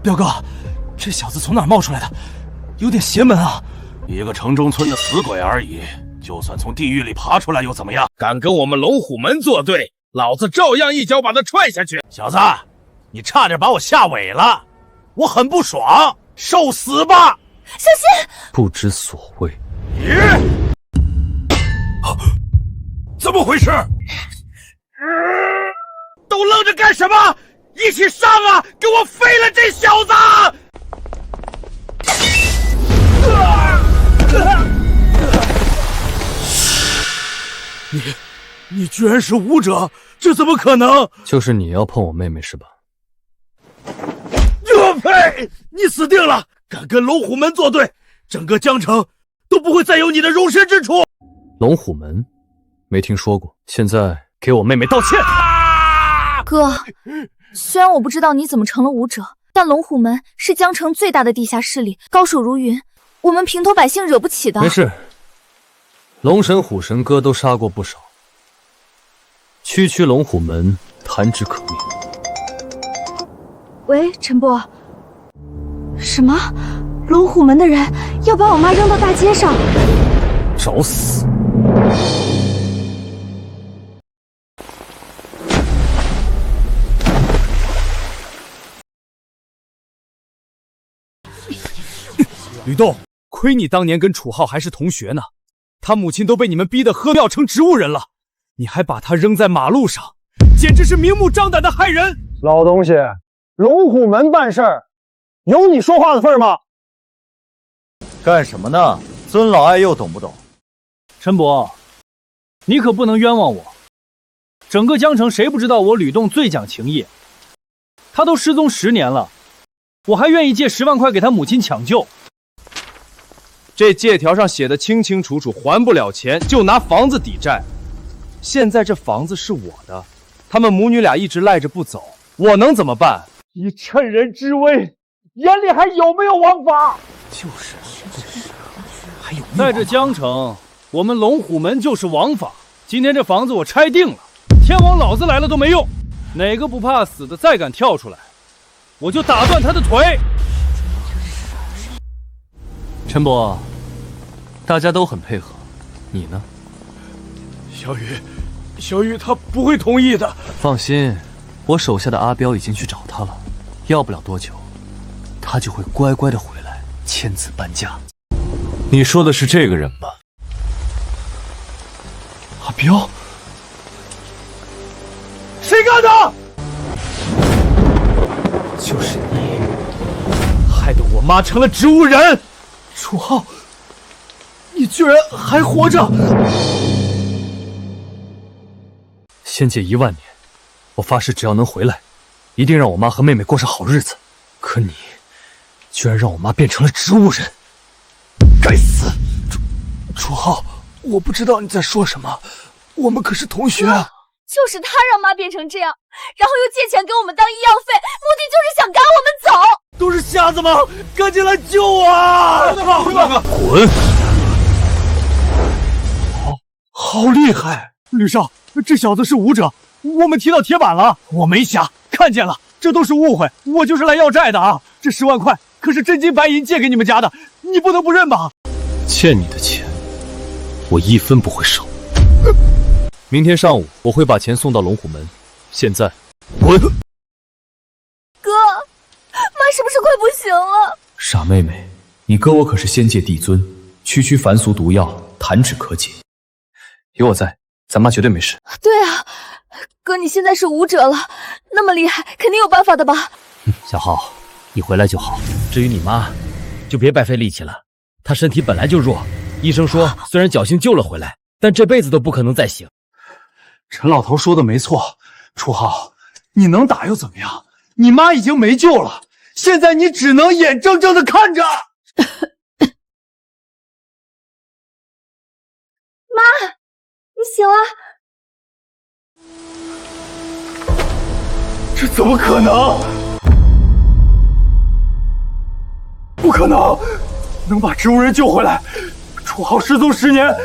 彪哥，这小子从哪儿冒出来的？有点邪门啊！一个城中村的死鬼而已，就算从地狱里爬出来又怎么样？敢跟我们龙虎门作对，老子照样一脚把他踹下去！小子，你差点把我吓萎了，我很不爽，受死吧！小心！不知所谓。怎么回事？都愣着干什么？一起上啊！给我废了这小子！你居然是武者，这怎么可能？就是你要碰我妹妹是吧？呸！你死定了！敢跟龙虎门作对，整个江城都不会再有你的容身之处。龙虎门，没听说过。现在给我妹妹道歉。哥，虽然我不知道你怎么成了武者，但龙虎门是江城最大的地下势力，高手如云，我们平头百姓惹不起的。没事，龙神、虎神哥都杀过不少，区区龙虎门弹指可灭。喂，陈伯，什么？龙虎门的人要把我妈扔到大街上？找死！吕洞，亏你当年跟楚浩还是同学呢，他母亲都被你们逼得喝尿成植物人了，你还把他扔在马路上，简直是明目张胆的害人！老东西，龙虎门办事儿，有你说话的份儿吗？干什么呢？尊老爱幼懂不懂？陈伯，你可不能冤枉我。整个江城谁不知道我吕洞最讲情义？他都失踪10年了，我还愿意借10万块给他母亲抢救。这借条上写的清清楚楚，还不了钱就拿房子抵债。现在这房子是我的，他们母女俩一直赖着不走，我能怎么办？你趁人之危，眼里还有没有王法？就是还有在这江城，我们龙虎门就是王法。今天这房子我拆定了，天王老子来了都没用。哪个不怕死的再敢跳出来，我就打断他的腿。陈伯，大家都很配合，你呢？小雨他不会同意的。放心，我手下的阿彪已经去找他了，要不了多久，他就会乖乖的回来签字搬家。你说的是这个人吧？阿彪，谁干的？就是你，害得我妈成了植物人。楚浩，你居然还活着！先借1万年，我发誓只要能回来，一定让我妈和妹妹过上好日子。可你，居然让我妈变成了植物人！该死！楚浩，我不知道你在说什么，我们可是同学啊！就是他让妈变成这样，然后又借钱给我们当医药费，目的就是想赶我们走。都是瞎子吗？赶紧来救我啊！滚！好厉害！吕少，这小子是武者，我们踢到铁板了。我没瞎，看见了，这都是误会，我就是来要债的啊！这10万块可是真金白银借给你们家的，你不能不认吧？欠你的钱，我1分不会少。明天上午我会把钱送到龙虎门，现在滚！哥，妈是不是快不行了？傻妹妹，你哥我可是仙界帝尊，区凡俗毒药弹指可解。有我在，咱妈绝对没事。对啊，哥你现在是武者了，那么厉害，肯定有办法的吧？小浩，你回来就好。至于你妈，就别白费力气了，她身体本来就弱，医生说虽然侥幸救了回来，但这辈子都不可能再醒。陈老头说的没错，楚浩，你能打又怎么样？你妈已经没救了，现在你只能眼睁睁的看着。妈，你醒了？这怎么可能？不可能！能把植物人救回来，楚浩失踪10年，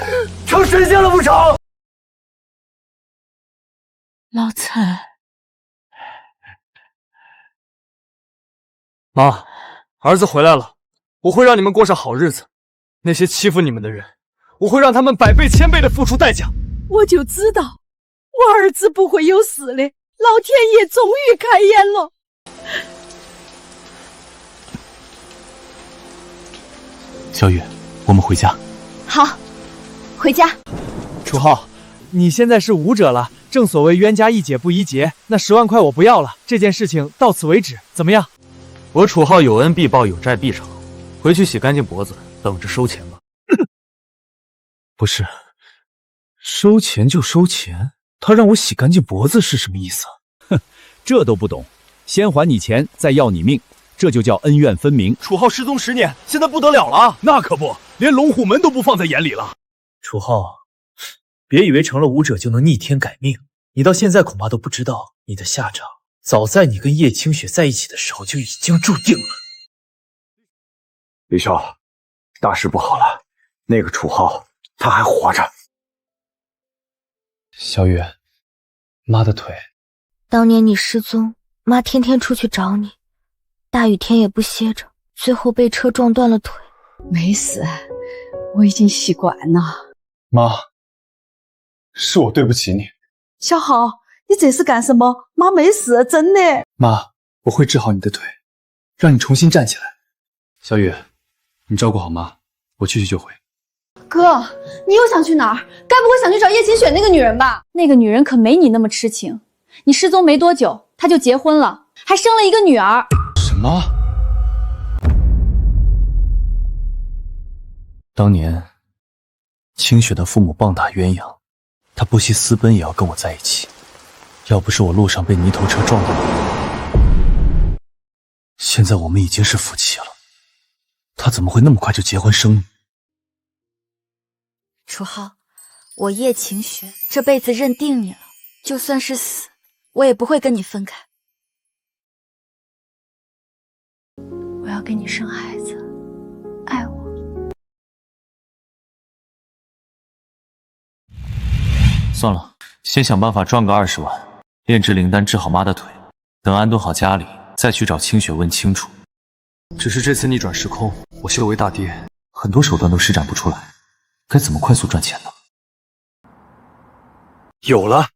成神仙了不成？老蔡，妈，儿子回来了，我会让你们过上好日子。那些欺负你们的人，我会让他们百倍千倍的付出代价。我就知道，我儿子不会有事的，老天爷终于开眼了。小雨，我们回家。好，回家。楚浩，你现在是武者了，正所谓冤家宜解不宜结。那10万块我不要了，这件事情到此为止，怎么样？我楚浩有恩必报，有债必偿。回去洗干净脖子，等着收钱吧。不是，收钱就收钱，他让我洗干净脖子是什么意思啊？哼，这都不懂，先还你钱，再要你命，这就叫恩怨分明。楚浩失踪10年，现在不得了了。那可不，连龙虎门都不放在眼里了。楚浩，别以为成了武者就能逆天改命，你到现在恐怕都不知道，你的下场早在你跟叶清雪在一起的时候就已经注定了。李少，大事不好了，那个楚浩他还活着。小雨，妈的腿。当年你失踪，妈天天出去找你，大雨天也不歇着，最后被车撞断了腿。没事，我已经习惯了。妈，是我对不起你。小浩，你这是干什么？妈没事，真的。妈，我会治好你的腿，让你重新站起来。小雨，你照顾好妈，我去就回。哥，你又想去哪儿？该不会想去找叶清雪那个女人吧？那个女人可没你那么痴情。你失踪没多久，她就结婚了，还生了一个女儿。什么？当年，清雪的父母棒打鸳鸯，她不惜私奔也要跟我在一起。要不是我路上被泥头车撞到了，现在我们已经是夫妻了。她怎么会那么快就结婚生女？楚浩，我叶晴雪这辈子认定你了，就算是死，我也不会跟你分开。我要给你生孩子，爱我。算了，先想办法赚个20万，炼制灵丹治好妈的腿，等安顿好家里，再去找清雪问清楚。只是这次逆转时空，我作为大爹，很多手段都施展不出来，该怎么快速赚钱呢？有了！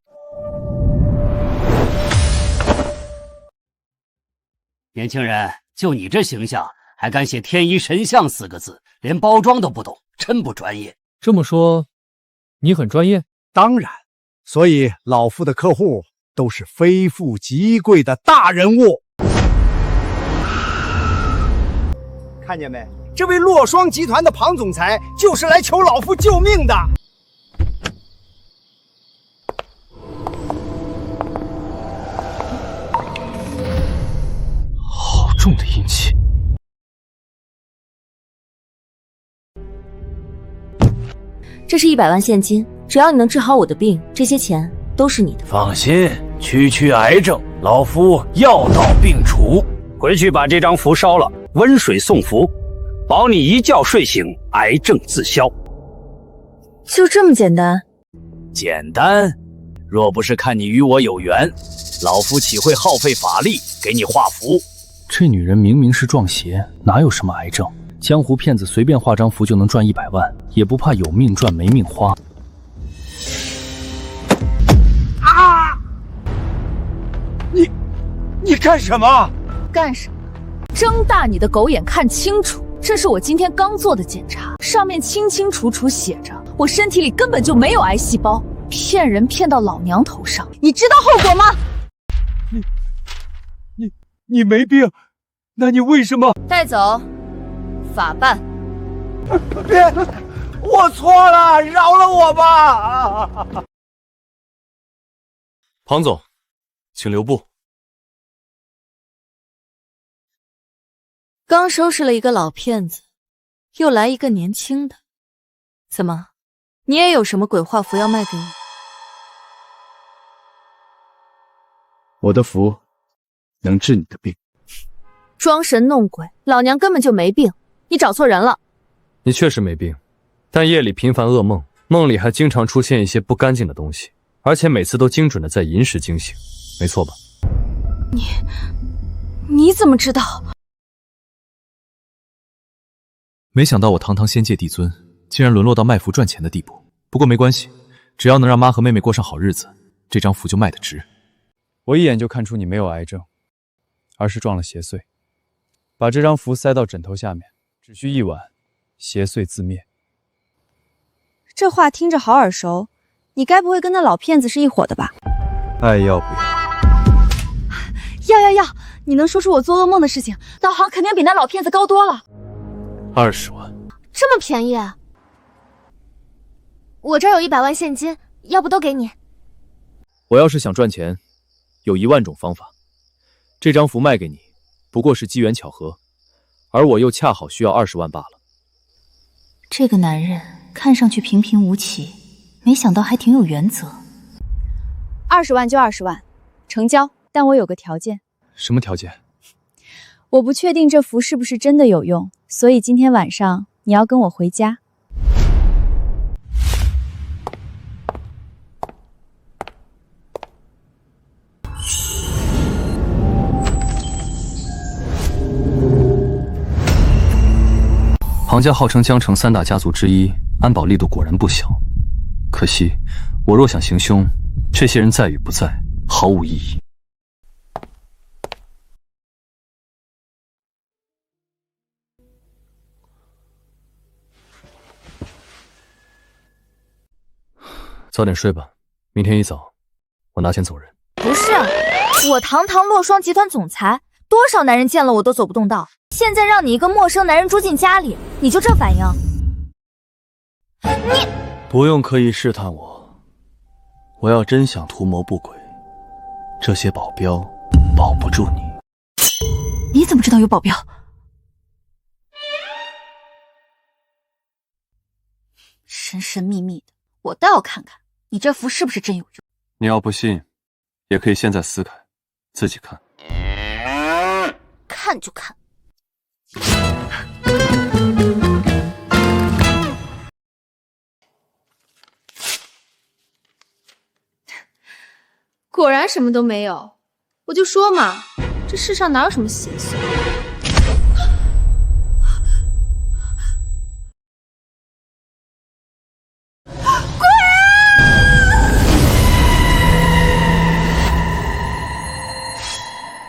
年轻人，就你这形象，还敢写天一神像4个字，连包装都不懂，真不专业。这么说，你很专业？当然，所以老夫的客户都是非富即贵的大人物。看见没？这位洛霜集团的庞总裁就是来求老夫救命的。好重的阴气。这是100万现金，只要你能治好我的病，这些钱都是你的。放心，区癌症，老夫药到病除。回去把这张符烧了，温水送服，保你一觉睡醒，癌症自消。就这么简单？简单，若不是看你与我有缘，老夫岂会耗费法力给你画符？这女人明明是撞邪，哪有什么癌症？江湖骗子随便画张符就能赚100万，也不怕有命赚没命花。啊！你干什么？干什么？睁大你的狗眼看清楚，这是我今天刚做的检查，上面清清楚楚写着，我身体里根本就没有癌细胞，骗人骗到老娘头上，你知道后果吗？你没病，那你为什么？带走，法办。别，我错了，饶了我吧！庞总，请留步。刚收拾了一个老骗子，又来一个年轻的，怎么，你也有什么鬼画符要卖给我？我的符能治你的病。装神弄鬼，老娘根本就没病，你找错人了。你确实没病，但夜里频繁噩梦，梦里还经常出现一些不干净的东西，而且每次都精准的在寅时惊醒，没错吧？你怎么知道？没想到我堂堂仙界帝尊，竟然沦落到卖符赚钱的地步。不过没关系，只要能让妈和妹妹过上好日子，这张符就卖得值。我一眼就看出你没有癌症，而是撞了邪祟。把这张符塞到枕头下面，只需1晚，邪祟自灭。这话听着好耳熟，你该不会跟那老骗子是一伙的吧？爱要不要？要！你能说出我做噩梦的事情，道行肯定比那老骗子高多了。20万，这么便宜？我这儿有100万现金，要不都给你？我要是想赚钱，有1万种方法。这张符卖给你，不过是机缘巧合，而我又恰好需要20万罢了。这个男人看上去平平无奇，没想到还挺有原则。20万就20万，成交。但我有个条件。什么条件？我不确定这符是不是真的有用，所以今天晚上你要跟我回家。庞家号称江城3大家族之一，安保力度果然不小。可惜，我若想行凶，这些人在与不在，毫无意义。早点睡吧，明天一早我拿钱走人。不是，我堂堂洛霜集团总裁，多少男人见了我都走不动道，现在让你一个陌生男人住进家里，你就这反应？你不用刻意试探我，我要真想图谋不轨，这些保镖保不住你。你怎么知道有保镖？神神秘秘的，我倒要看看你这符是不是真有用。你要不信，也可以现在撕开，自己看。看就看。果然什么都没有，我就说嘛，这世上哪有什么邪祟？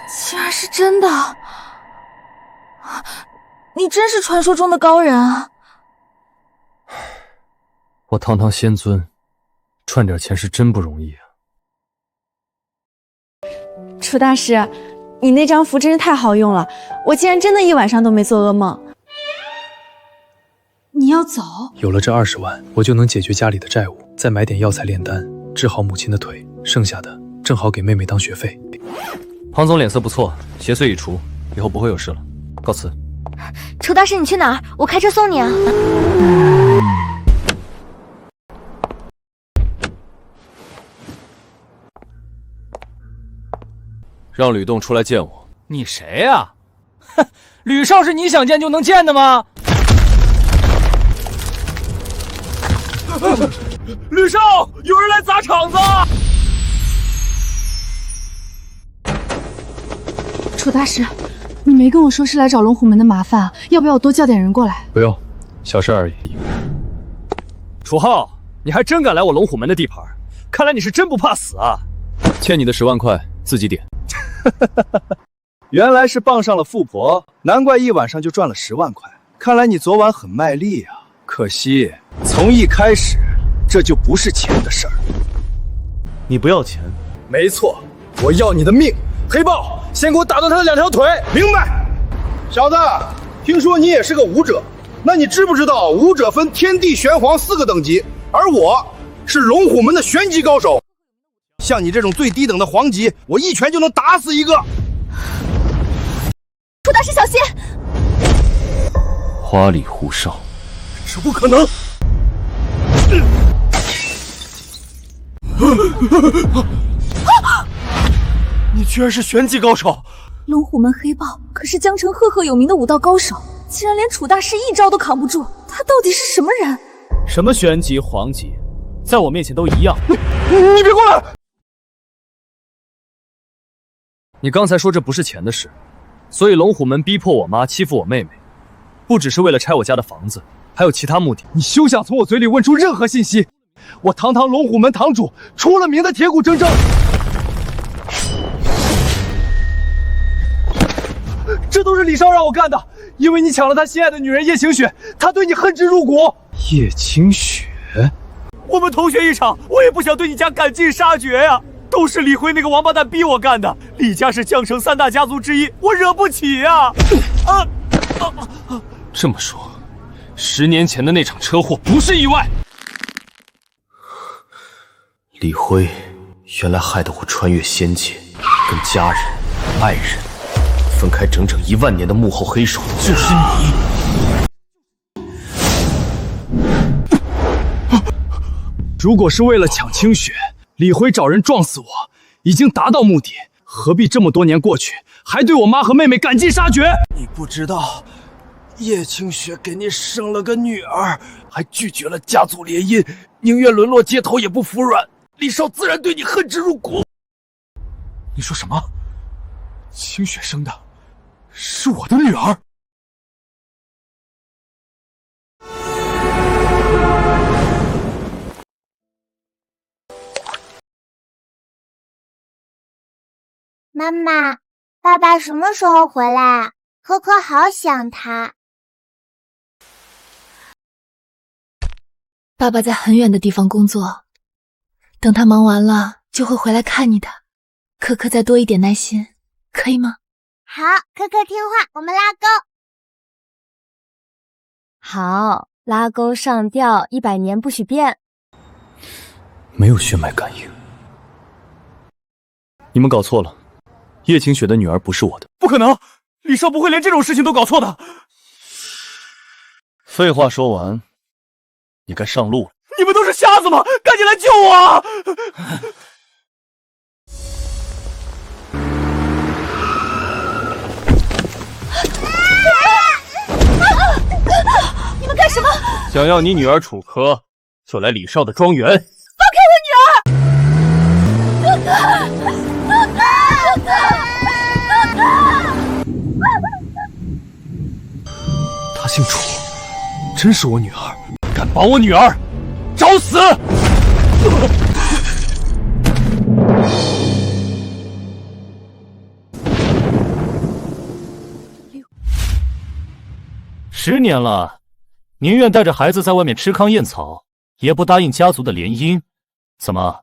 竟然是真的！你真是传说中的高人啊！我堂堂仙尊，赚点钱是真不容易啊。楚大师，你那张符真是太好用了，我竟然真的一晚上都没做噩梦。你要走？有了这20万，我就能解决家里的债务，再买点药材炼丹，治好母亲的腿，剩下的正好给妹妹当学费。庞总脸色不错，邪祟已除，以后不会有事了。告辞。楚大师，你去哪儿？我开车送你啊。让吕洞出来见我。你谁呀？哼，吕少是你想见就能见的吗？吕少，有人来砸场子！楚大师，你没跟我说是来找龙虎门的麻烦，要不要我多叫点人过来？不用，小事而已。楚浩，你还真敢来我龙虎门的地盘，看来你是真不怕死啊！欠你的10万块自己点。原来是傍上了富婆，难怪一晚上就赚了10万块。看来你昨晚很卖力啊，可惜从一开始这就不是钱的事儿。你不要钱？没错，我要你的命！黑豹，先给我打断他的2条腿！明白。小子，听说你也是个武者，那你知不知道武者分天地玄黄4个等级，而我是龙虎门的玄级高手。像你这种最低等的黄级，我一拳就能打死一个。楚大师小心！花里胡哨，这不可能！你居然是玄级高手！龙虎门黑豹可是江城赫赫有名的武道高手，竟然连楚大师一招都扛不住，他到底是什么人？什么玄级、黄级，在我面前都一样。你别过来！你刚才说这不是钱的事，所以龙虎门逼迫我妈欺负我妹妹，不只是为了拆我家的房子，还有其他目的。你休想从我嘴里问出任何信息！我堂堂龙虎门堂主，出了名的铁骨铮铮。这都是李少让我干的，因为你抢了他心爱的女人叶晴雪，他对你恨之入骨。叶晴雪，我们同学一场，我也不想对你家赶尽杀绝呀。都是李辉那个王八蛋逼我干的。李家是江城3大家族之一，我惹不起呀！这么说，10年前的那场车祸不是意外。李辉原来害得我穿越仙界，跟家人、爱人分开整整1万年的幕后黑手就是你。如果是为了抢清雪，李辉找人撞死我，已经达到目的，何必这么多年过去，还对我妈和妹妹赶尽杀绝？你不知道，叶清雪给你生了个女儿，还拒绝了家族联姻，宁愿沦落街头也不服软。李少自然对你恨之入骨。你说什么？清雪生的是我的女儿？妈妈，爸爸什么时候回来啊？可可好想他。爸爸在很远的地方工作，等他忙完了就会回来看你的。可可再多一点耐心，可以吗？好，可可听话，我们拉钩。好，拉钩上吊，100年不许变。没有血脉感应，你们搞错了。叶晴雪的女儿不是我的。不可能，李少不会连这种事情都搞错的。废话说完，你该上路了。你们都是瞎子吗？赶紧来救我啊！你们干什么？想要你女儿楚柯，就来李少的庄园。放开我女儿！哥哥，哥哥！她姓楚，真是我女儿，敢把我女儿找死！10年了，宁愿带着孩子在外面吃糠咽草，也不答应家族的联姻。怎么，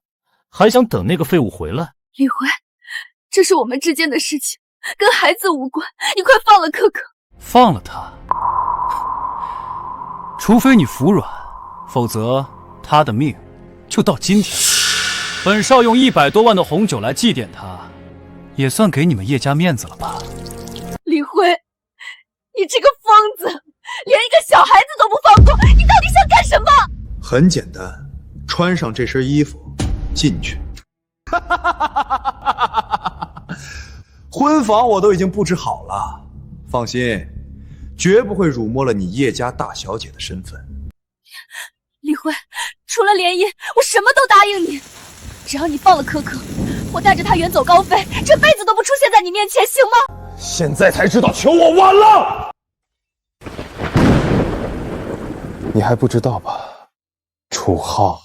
还想等那个废物回来？李辉，这是我们之间的事情，跟孩子无关，你快放了可可。放了他，除非你服软，否则他的命就到今天。本少用100多万的红酒来祭奠他，也算给你们叶家面子了吧？李辉，你这个疯子，连一个小孩子都不放过，你到底想干什么？很简单，穿上这身衣服进去。婚房我都已经布置好了，放心，绝不会辱没了你叶家大小姐的身份。李辉，除了联姻，我什么都答应你。只要你放了可可，我带着她远走高飞，这辈子都不出现在你面前，行吗？现在才知道求我晚了。你还不知道吧？楚浩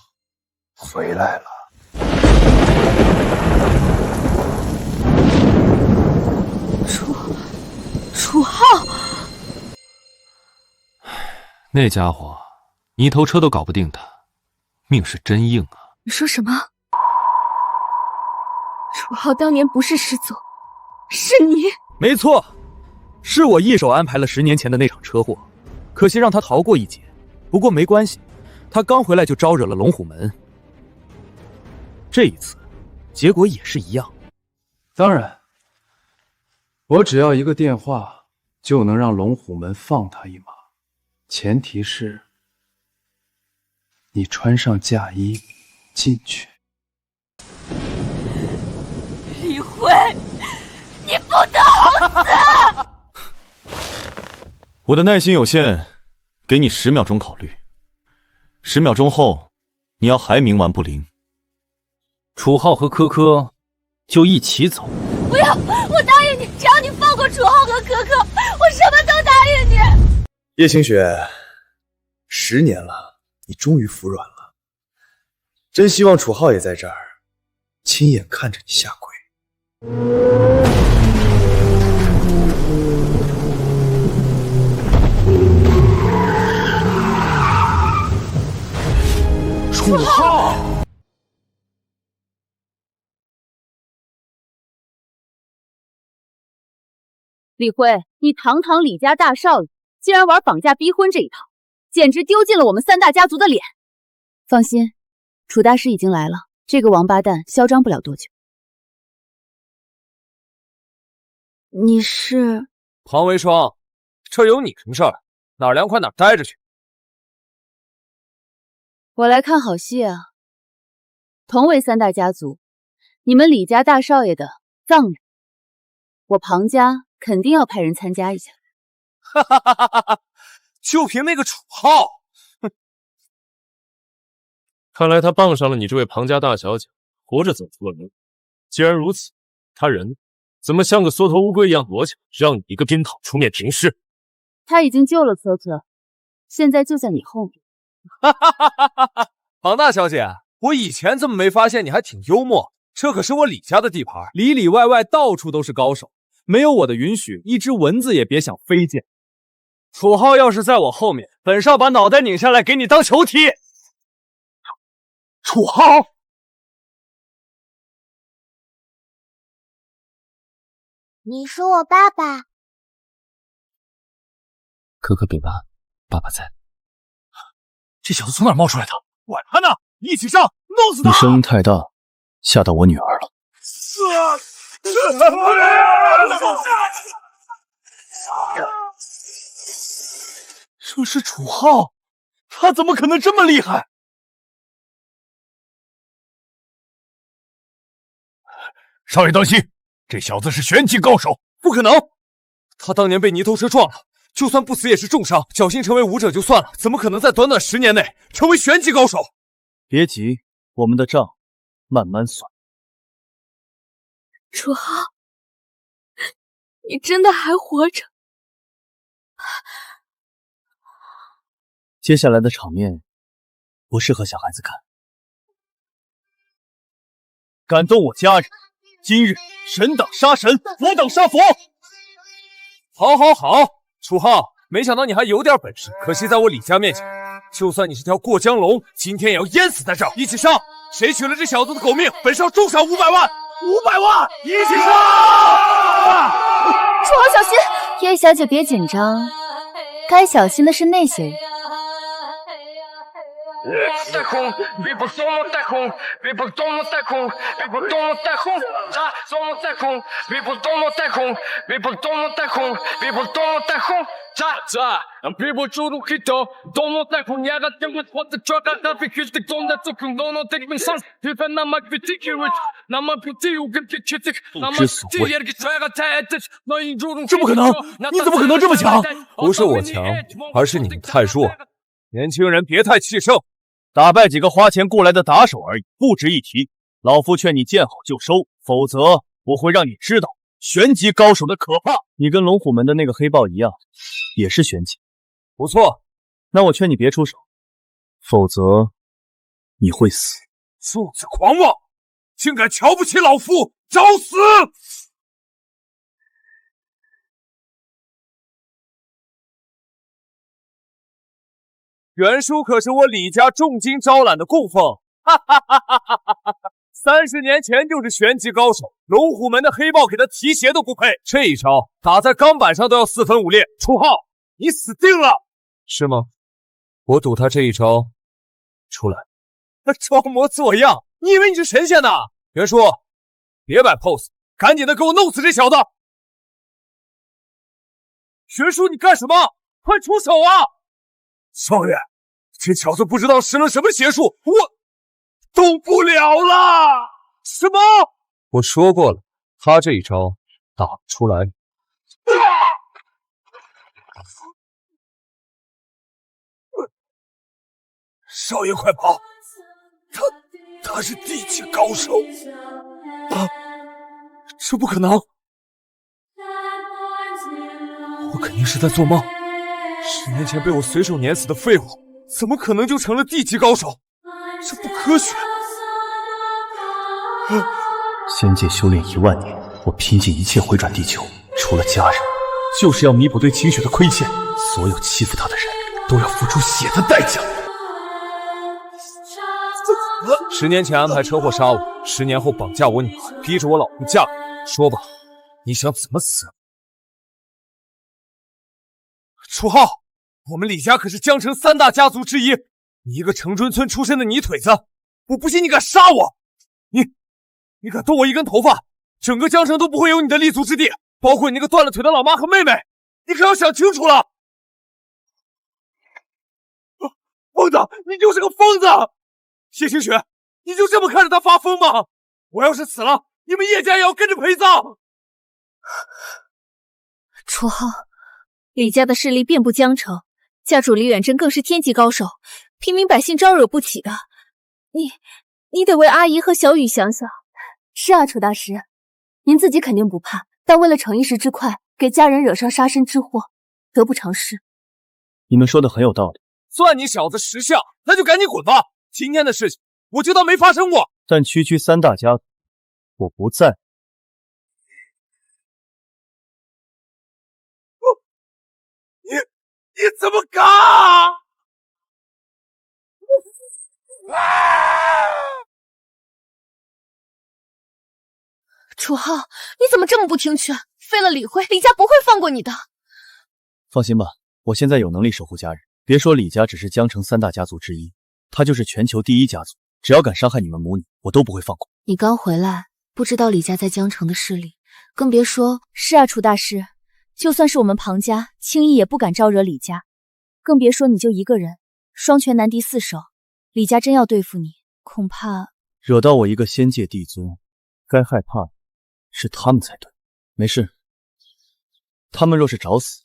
回来了。楚浩，那家伙，泥头车都搞不定他，命是真硬啊！你说什么？楚浩当年不是师祖，是你？没错，是我一手安排了10年前的那场车祸，可惜让他逃过一劫。不过没关系，他刚回来就招惹了龙虎门，这一次结果也是一样。当然，我只要一个电话就能让龙虎门放他一马，前提是你穿上嫁衣进去。李辉，你不得好死！我的耐心有限，给你10秒钟考虑。10秒钟后，你要还冥顽不灵。楚浩和柯柯就一起走。不要！我答应你，只要你放过楚浩和可可，我什么都答应你。叶清雪，10年了，你终于服软了。真希望楚浩也在这儿，亲眼看着你下跪。楚浩！李辉，你堂堂李家大少爷，竟然玩绑架逼婚这一套，简直丢尽了我们3大家族的脸。放心，楚大师已经来了，这个王八蛋嚣张不了多久。你是？庞为双，这有你什么事儿？哪儿凉快哪儿待着去。我来看好戏啊！同为3大家族，你们李家大少爷的葬礼，我庞家肯定要派人参加一下。哈哈哈哈哈！就凭那个楚浩，哼！看来他傍上了你这位庞家大小姐，活着走出了门。既然如此，他人怎么像个缩头乌龟一样躲起来，让你一个鞭炮出面平事？他已经救了策策，现在就在你后面。哈哈哈哈哈！庞大小姐，我以前怎么没发现你还挺幽默？这可是我李家的地盘，里里外外到处都是高手，没有我的允许，一只蚊子也别想飞进。楚浩要是在我后面，本少把脑袋拧下来给你当球踢。楚浩，你是我爸爸。可可别怕，爸爸在。这小子从哪儿冒出来的？管他呢，一起上，弄死他！你声音太大，吓到我女儿了。这是楚浩，他怎么可能这么厉害？少爷当心，这小子是玄级高手。不可能，他当年被泥头车撞了，就算不死也是重伤，侥幸成为武者就算了，怎么可能在短短10年内成为玄级高手？别急，我们的账慢慢算。楚浩，你真的还活着？接下来的场面不适合小孩子看。敢动我家人，今日神挡杀神，佛挡杀佛。好，好，好，楚浩，没想到你还有点本事，可惜在我李家面前，就算你是条过江龙，今天也要淹死在这儿。一起上，谁取了这小子的狗命，本少重赏500万！500万，一起上！楚浩小心！叶小姐别紧张，该小心的是那些人。太空，别不动我太空，别不动我太空，别不动我太空，炸动我太空，别不动我太空，别不动我太空，别不动我太空，炸，别不注入黑头，动我太空，压个电话或者抓个大飞机，动的这空动我太空上，别犯那么别地球，那么不地球跟地球这，那么地球给抓个太太，那一注入这不可能，你怎么可能这么强？不是我强，而是你们太弱。年轻人别太气盛。打败几个花钱雇来的打手而已，不值一提。老夫劝你见好就收，否则我会让你知道玄级高手的可怕。你跟龙虎门的那个黑豹一样，也是玄级。不错，那我劝你别出手，否则你会死。素子狂妄，竟敢瞧不起老夫，找死！袁叔可是我李家重金招揽的供奉，哈哈哈哈哈哈！30年前就是玄级高手，龙虎门的黑豹给他提鞋都不配。这一招打在钢板上都要4分5裂。楚浩，你死定了！是吗？我赌他这一招出来。他装模作样，你以为你是神仙呢？袁叔，别摆 pose， 赶紧的给我弄死这小子！袁叔，你干什么？快出手啊！少爷，这小子不知道施了什么邪术，我动不了了。什么？我说过了，他这一招打不出来。少爷快跑！他是地级高手啊！这不可能！我肯定是在做梦。10年前被我随手碾死的废物，怎么可能就成了地级高手？这不科学！仙界修炼1万年，我拼尽一切回转地球，除了家人，就是要弥补对清雪的亏欠。所有欺负她的人都要付出血的代价。10年前安排车祸杀我，10年后绑架我女儿，逼着我老婆嫁给你。说吧，你想怎么死？楚浩，我们李家可是江城3大家族之一，你一个城春村出身的泥腿子，我不信你敢杀我！你敢动我一根头发，整个江城都不会有你的立足之地，包括你那个断了腿的老妈和妹妹，你可要想清楚了！疯子，你就是个疯子！谢清雪，你就这么看着他发疯吗？我要是死了，你们叶家也要跟着陪葬！楚浩，李家的势力遍布江城，家主李远征更是天级高手，平民百姓招惹不起的。你得为阿姨和小雨想想。是啊，楚大师，您自己肯定不怕，但为了逞一时之快，给家人惹上杀身之祸，得不偿失。你们说的很有道理，算你小子识相，那就赶紧滚吧！今天的事情我就当没发生过。但区3大家族，我不在。你怎么敢？楚浩，你怎么这么不听劝？废了李辉，李家不会放过你的。放心吧，我现在有能力守护家人。别说李家只是江城3大家族之一，他就是全球第1家族，只要敢伤害你们母女，我都不会放过。你刚回来，不知道李家在江城的势力，更别说……是啊，楚大师，就算是我们庞家，轻易也不敢招惹李家，更别说你就一个人，双拳难敌4手，李家真要对付你，恐怕……惹到我一个仙界帝尊，该害怕的是他们才对。没事，他们若是找死，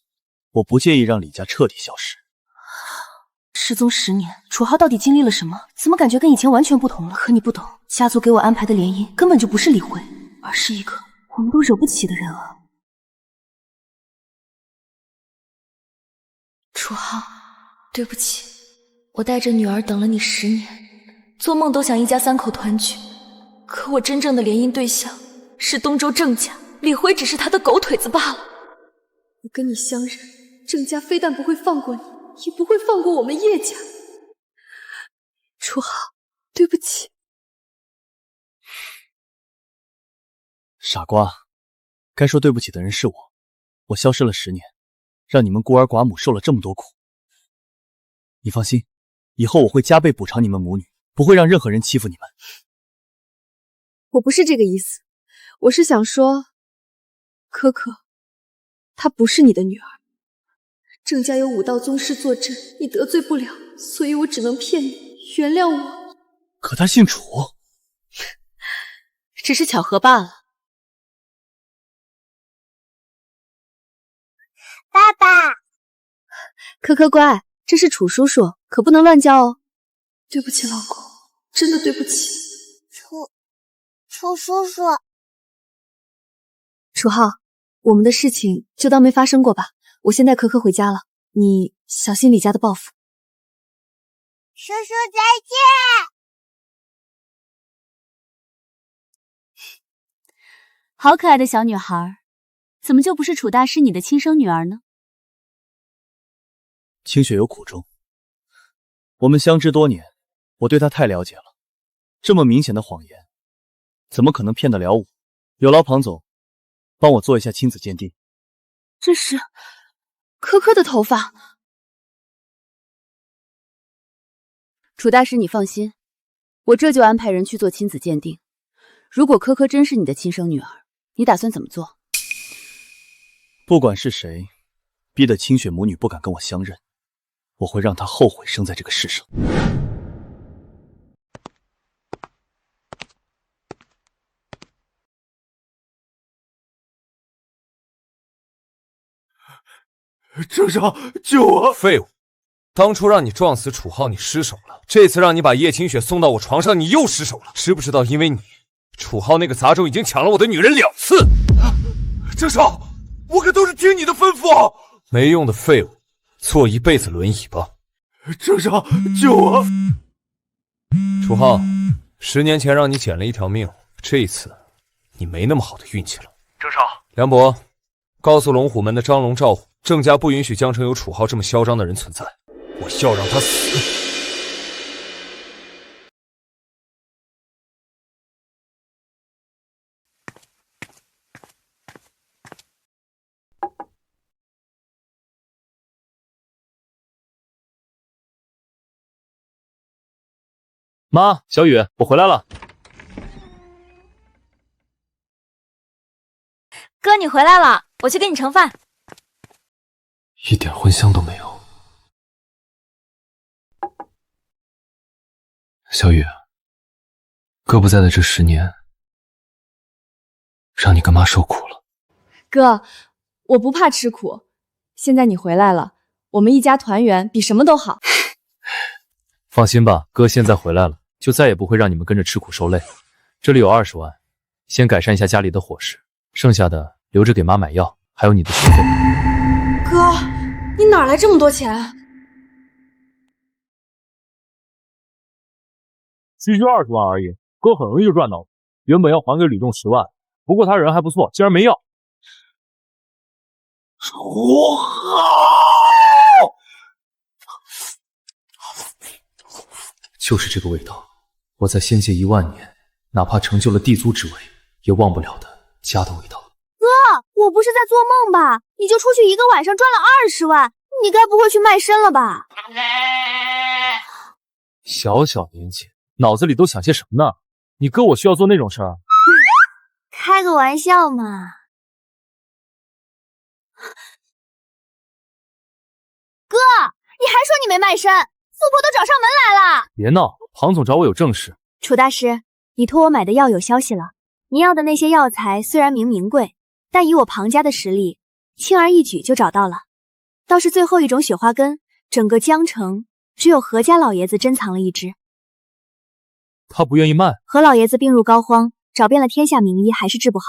我不介意让李家彻底消失。失踪10年，楚浩到底经历了什么？怎么感觉跟以前完全不同了？可你不懂，家族给我安排的联姻根本就不是李辉，而是一个我们都惹不起的人啊！楚浩，对不起，我带着女儿等了你10年，做梦都想一家3口团聚，可我真正的联姻对象是东周郑家，李辉只是他的狗腿子罢了。我跟你相认，郑家非但不会放过你，也不会放过我们叶家。楚浩，对不起。傻瓜，该说对不起的人是我。我消失了10年，让你们孤儿寡母受了这么多苦。你放心，以后我会加倍补偿你们母女，不会让任何人欺负你们。我不是这个意思，我是想说，可可，她不是你的女儿。郑家有武道宗师坐镇，你得罪不了，所以我只能骗你，原谅我。可她姓楚，只是巧合罢了。爸爸，可可乖，这是楚叔叔，可不能乱叫哦。对不起，老公，真的对不起。楚叔叔，楚浩，我们的事情就当没发生过吧。我先带可可回家了，你小心李家的报复。叔叔再见。好可爱的小女孩，怎么就不是楚大师你的亲生女儿呢？清雪有苦衷，我们相知多年，我对她太了解了，这么明显的谎言，怎么可能骗得了我？有劳庞总帮我做一下亲子鉴定。这是可可的头发。楚大师，你放心，我这就安排人去做亲子鉴定。如果可可真是你的亲生女儿，你打算怎么做？不管是谁逼得清雪母女不敢跟我相认，我会让她后悔生在这个世上。郑少，救我！废物！当初让你撞死楚浩，你失手了；这次让你把叶清雪送到我床上，你又失手了。知不知道，因为你，楚浩那个杂种已经抢了我的女人2次。郑少，我可都是听你的吩咐。没用的废物，坐一辈子轮椅吧。郑少，救我！楚浩，10年前让你捡了一条命，这一次你没那么好的运气了。郑少，梁伯，告诉龙虎门的张龙、赵虎，郑家不允许江城有楚浩这么嚣张的人存在，我要让他死。妈，小雨，我回来了。哥，你回来了，我去给你盛饭。一点荤香都没有。小雨，哥不在的这10年，让你跟妈受苦了。哥，我不怕吃苦，现在你回来了，我们一家团圆，比什么都好。放心吧，哥现在回来了，就再也不会让你们跟着吃苦受累。这里有20万，先改善一下家里的伙食，剩下的留着给妈买药，还有你的学费。哥，你哪来这么多钱？区区20万而已，哥很容易就赚到了。原本要还给吕洞10万，不过他人还不错，竟然没要。楚浩，就是这个味道，我在仙界1万年，哪怕成就了地租之位，也忘不了的家的味道。哥，我不是在做梦吧？你就出去1个晚上赚了20万，你该不会去卖身了吧？小小年纪，脑子里都想些什么呢？你哥我需要做那种事儿？开个玩笑嘛。哥，你还说你没卖身，富婆都找上门来了。别闹，庞总找我有正事。楚大师，你托我买的药有消息了。您要的那些药材虽然名贵，但以我庞家的实力，轻而易举就找到了。倒是最后一种雪花根，整个江城只有何家老爷子珍藏了一支。他不愿意卖。何老爷子病入膏肓，找遍了天下名医，还是治不好。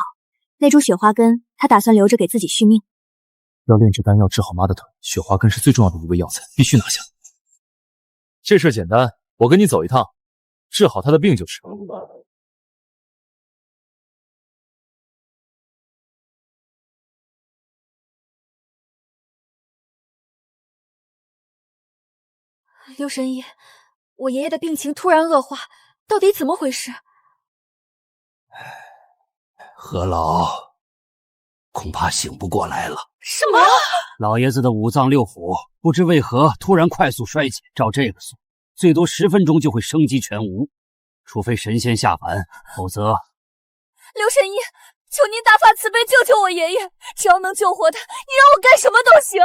那株雪花根，他打算留着给自己续命。要炼制丹药治好妈的腿，雪花根是最重要的一味药材，必须拿下。这事简单，我跟你走一趟，治好他的病就是。刘神医，我爷爷的病情突然恶化，到底怎么回事？何老恐怕醒不过来了。什么？老爷子的5脏6腑不知为何突然快速衰竭，照这个速，最多10分钟就会生机全无，除非神仙下凡，否则……刘神医，求您大发慈悲救救我爷爷，只要能救活他，你让我干什么都行。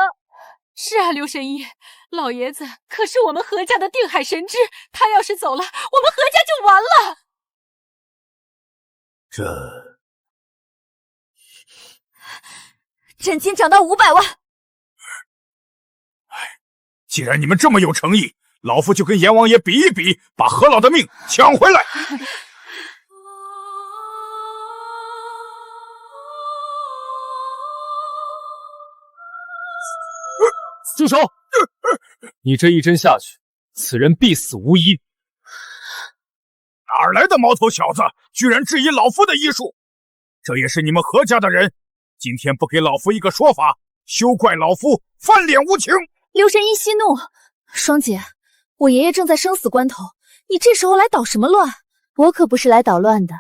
是啊，刘神医，老爷子可是我们何家的定海神针，他要是走了，我们何家就完了。诊金涨到500万。既然你们这么有诚意，老夫就跟阎王爷比一比，把何老的命抢回来。住手！你这一针下去，此人必死无疑。哪来的毛头小子，居然质疑老夫的医术？这也是你们何家的人，今天不给老夫一个说法，休怪老夫翻脸无情。刘神医息怒，双姐，我爷爷正在生死关头，你这时候来捣什么乱？我可不是来捣乱的。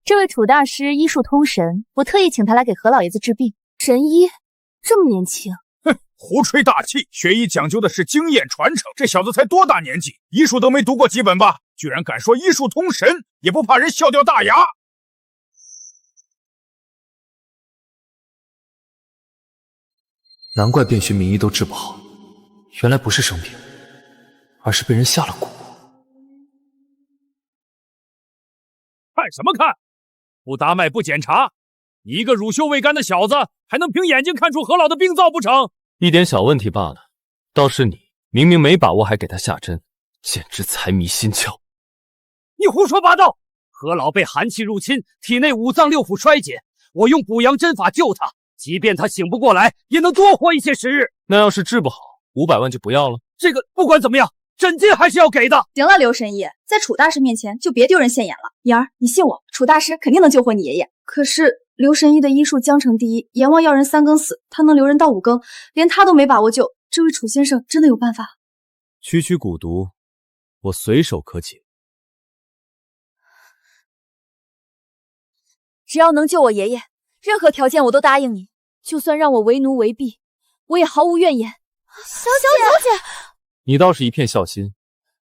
这位楚大师医术通神，我特意请他来给何老爷子治病。神医这么年轻。哼，胡吹大气！学医讲究的是经验传承，这小子才多大年纪，医术都没读过几本吧？居然敢说医术通神，也不怕人笑掉大牙！难怪遍寻名医都治不好，原来不是生病，而是被人下了蛊。看什么看？不搭脉不检查，你一个乳臭未干的小子，还能凭眼睛看出何老的病灶不成？一点小问题罢了，倒是你明明没把握还给他下针，简直财迷心窍。你胡说八道！何老被寒气入侵，体内5脏6腑衰竭，我用补阳针法救他，即便他醒不过来，也能多活一些时日。那要是治不好， 500万就不要了？这个不管怎么样，真金还是要给的。行了，刘神医，在楚大师面前就别丢人现眼了。妍儿，你信我，楚大师肯定能救活你爷爷。可是刘神医的医术江城第一，阎王要人3更死，他能留人到5更，连他都没把握救，这位楚先生真的有办法？区区蛊毒，我随手可解。只要能救我爷爷，任何条件我都答应你，就算让我为奴为婢，我也毫无怨言。小姐，你倒是一片孝心，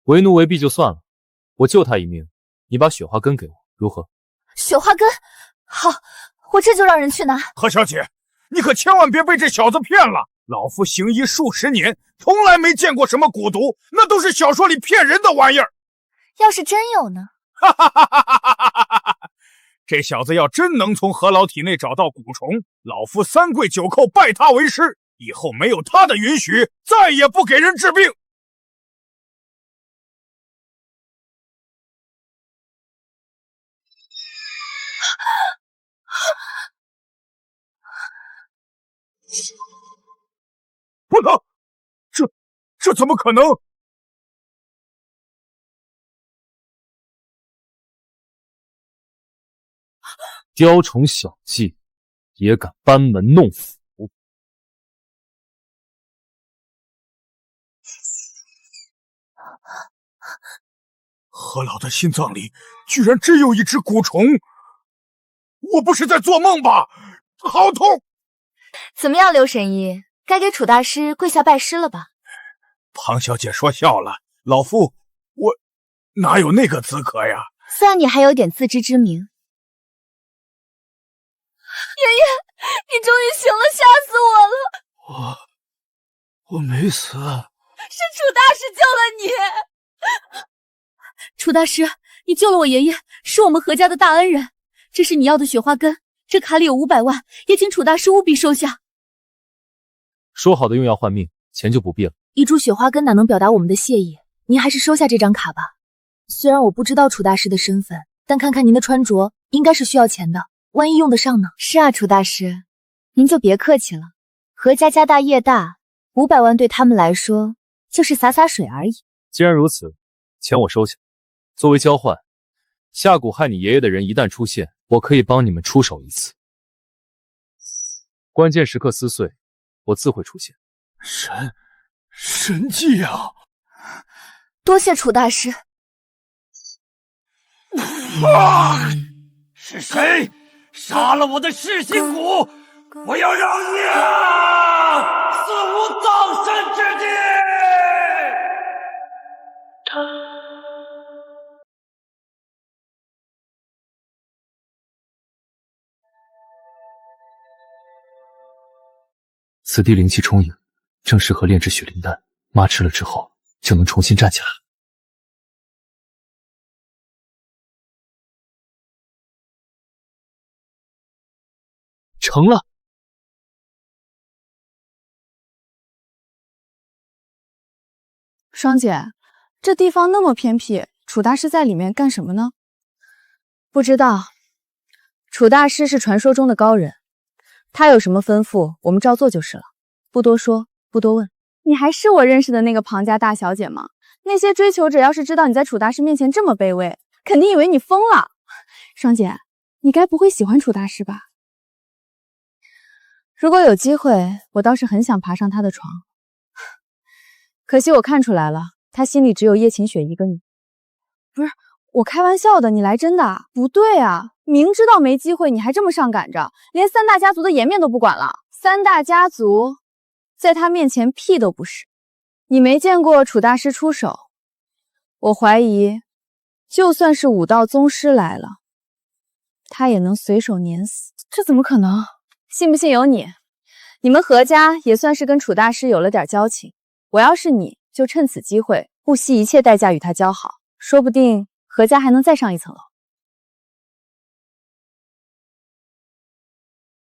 为奴为婢就算了，我救他一命，你把雪花根给我，如何？雪花根，好，我这就让人去拿。何小姐，你可千万别被这小子骗了。老夫行医数十年，从来没见过什么蛊毒，那都是小说里骗人的玩意儿。要是真有呢？哈哈哈哈哈哈！这小子要真能从何老体内找到蛊虫，老夫3跪9叩拜他为师，以后没有他的允许，再也不给人治病。不能，这怎么可能？雕虫小技，也敢班门弄斧！何老的心脏里居然真有一只蛊虫，我不是在做梦吧？好痛！怎么样，刘神医，该给楚大师跪下拜师了吧？庞小姐说笑了，老夫我哪有那个资格呀？算你还有点自知之明。爷爷，你终于醒了，吓死我了！我没死，是楚大师救了你。楚大师，你救了我爷爷，是我们何家的大恩人。这是你要的雪花根，这卡里有500万，也请楚大师务必收下。说好的用药换命，钱就不必了。一株雪花根哪能表达我们的谢意？您还是收下这张卡吧。虽然我不知道楚大师的身份，但看看您的穿着，应该是需要钱的。万一用得上呢？是啊，楚大师，您就别客气了。何家家大业大，500万对他们来说就是洒洒水而已。既然如此，钱我收下。作为交换，下蛊害你爷爷的人一旦出现，我可以帮你们出手一次。关键时刻撕碎，我自会出现。神迹啊！多谢楚大师。是谁杀了我的噬心蛊？我要让你死无葬身之地！此地灵气充盈，正适合炼制雪灵丹。妈吃了之后，就能重新站起来了。成了！双姐，这地方那么偏僻，楚大师在里面干什么呢？不知道。楚大师是传说中的高人，他有什么吩咐，我们照做就是了，不多说，不多问。你还是我认识的那个庞家大小姐吗？那些追求者要是知道你在楚大师面前这么卑微，肯定以为你疯了。双姐，你该不会喜欢楚大师吧？如果有机会，我倒是很想爬上他的床。可惜我看出来了，他心里只有叶晴雪一个你。不是，我开玩笑的，你来真的？不对啊，明知道没机会，你还这么上赶着，连3大家族的颜面都不管了。3大家族在他面前屁都不是。你没见过楚大师出手，我怀疑，就算是武道宗师来了，他也能随手碾死。这怎么可能？信不信由你。你们何家也算是跟楚大师有了点交情，我要是你，就趁此机会，不惜一切代价与他交好，说不定何家还能再上一层楼。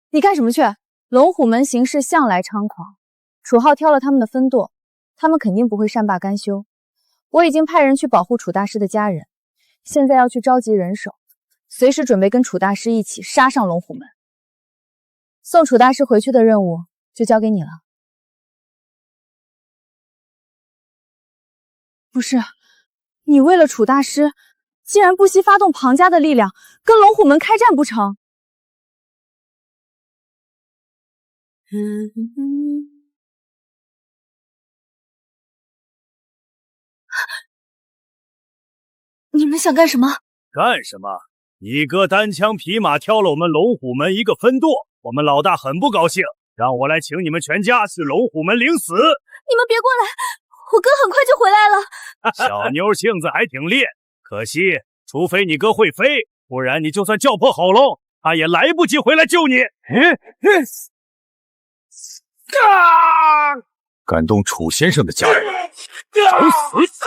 你干什么去？龙虎门行事向来猖狂，楚浩挑了他们的分舵，他们肯定不会善罢甘休。我已经派人去保护楚大师的家人，现在要去召集人手，随时准备跟楚大师一起杀上龙虎门。送楚大师回去的任务就交给你了。不是，你为了楚大师，竟然不惜发动庞家的力量，跟龙虎门开战不成？你们想干什么？干什么？你哥单枪匹马挑了我们龙虎门一个分舵，我们老大很不高兴，让我来请你们全家去龙虎门领死。你们别过来，我哥很快就回来了。小妞性子还挺烈，可惜，除非你哥会飞，不然你就算叫破喉咙，他也来不及回来救你。敢动楚先生的家人，找死！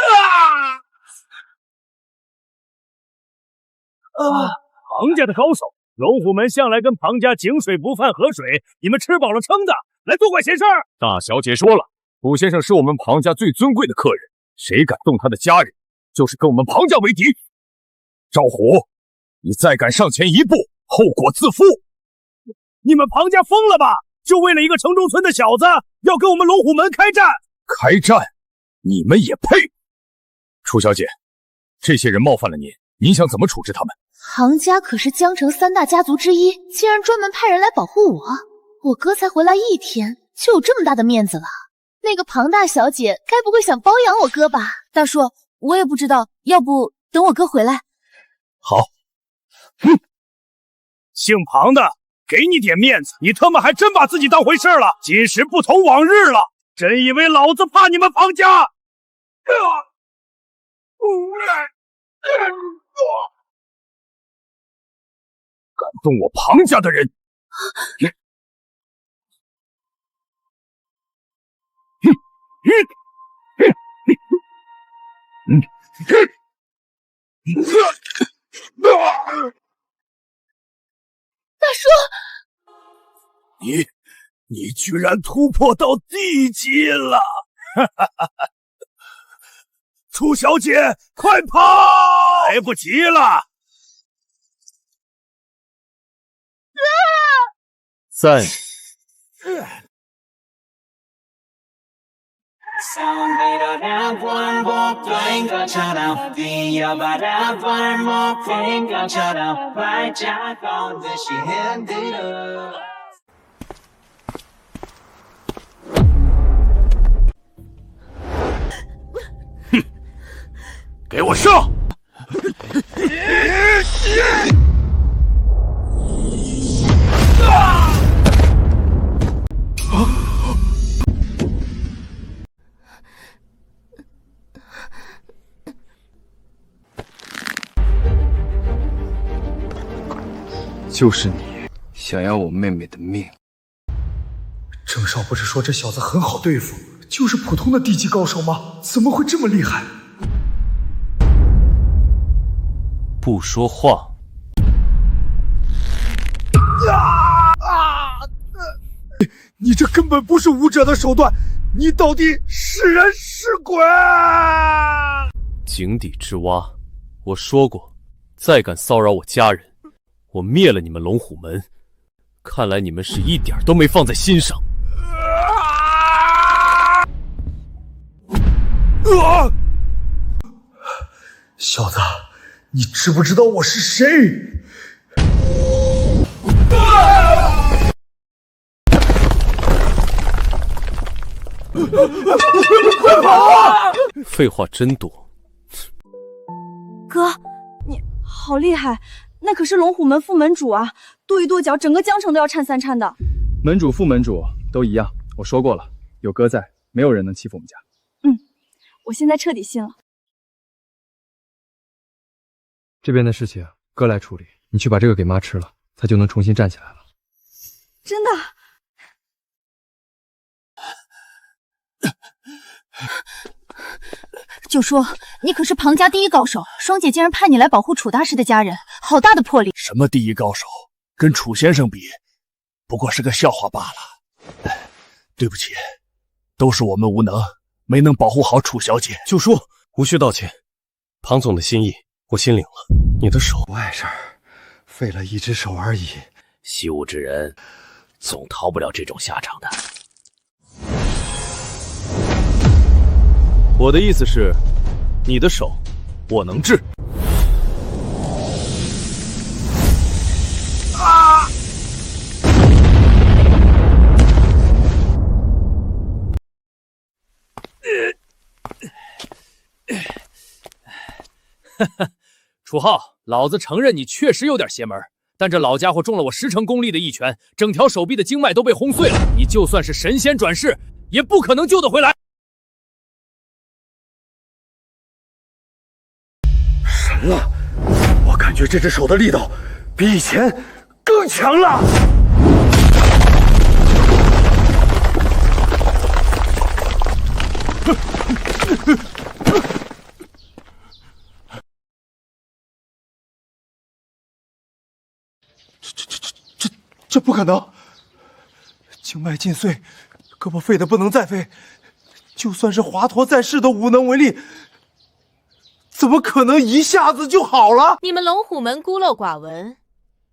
庞家的高手，龙虎门向来跟庞家井水不犯河水，你们吃饱了撑的，来多管闲事儿。大小姐说了，楚先生是我们庞家最尊贵的客人，谁敢动他的家人，就是跟我们庞家为敌。赵虎，你再敢上前一步，后果自负！你们庞家疯了吧？就为了一个城中村的小子，要跟我们龙虎门开战？开战？你们也配？楚小姐，这些人冒犯了您，您想怎么处置他们？庞家可是江城3大家族之一，竟然专门派人来保护我。我哥才回来1天，就有这么大的面子了。那个庞大小姐该不会想包养我哥吧？大叔，我也不知道，要不等我哥回来。好。姓庞的，给你点面子，你他妈还真把自己当回事了。今时不同往日了，真以为老子怕你们庞家？敢动我庞家的人，大叔，你居然突破到地级了！楚小姐，快跑！来不及了。在。给我上！就是你想要我妹妹的命。郑少不是说这小子很好对付，就是普通的地级高手吗？怎么会这么厉害？不说话。你这根本不是武者的手段，你到底是人是鬼？井底之蛙，我说过，再敢骚扰我家人，我灭了你们龙虎门。看来你们是一点都没放在心上。小子，你知不知道我是谁？快跑啊！废话真多。哥，你好厉害，那可是龙虎门副门主啊，跺一跺脚，整个江城都要颤3颤的。门主副门主都一样，我说过了，有哥在，没有人能欺负我们家。我现在彻底信了。这边的事情哥来处理，你去把这个给妈吃了，她就能重新站起来了。真的？就说你可是庞家第一高手，双姐竟然派你来保护楚大师的家人，好大的魄力！什么第一高手，跟楚先生比，不过是个笑话罢了。对不起，都是我们无能，没能保护好楚小姐。就说无需道歉，庞总的心意我心领了。你的手不碍事儿，废了一只手而已。习武之人，总逃不了这种下场的。我的意思是，你的手，我能治。啊！楚浩，老子承认你确实有点邪门，但这老家伙中了我10成功力的一拳，整条手臂的经脉都被轰碎了。你就算是神仙转世，也不可能救得回来。神了！我感觉这只手的力道比以前更强了。这不可能！经脉尽碎，胳膊废的不能再废，就算是华佗在世都无能为力，怎么可能一下子就好了？你们龙虎门孤陋寡闻，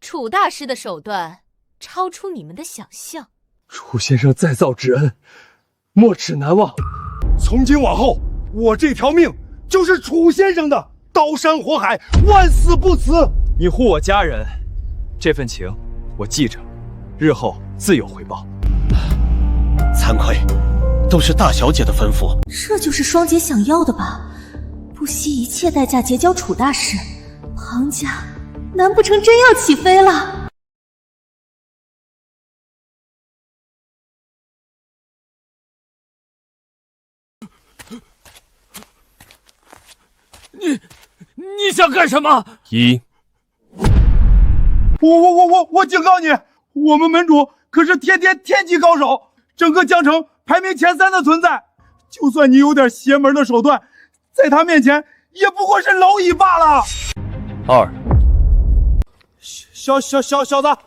楚大师的手段超出你们的想象。楚先生再造之恩，没齿难忘。从今往后，我这条命就是楚先生的，刀山火海，万死不辞。你护我家人，这份情我记着，日后自有回报。惭愧，都是大小姐的吩咐。这就是双姐想要的吧？不惜一切代价结交楚大师，庞家难不成真要起飞了？你想干什么？我警告你，我们门主可是天级高手，整个江城排名前3的存在。就算你有点邪门的手段，在他面前也不过是蝼蚁罢了。2，小子，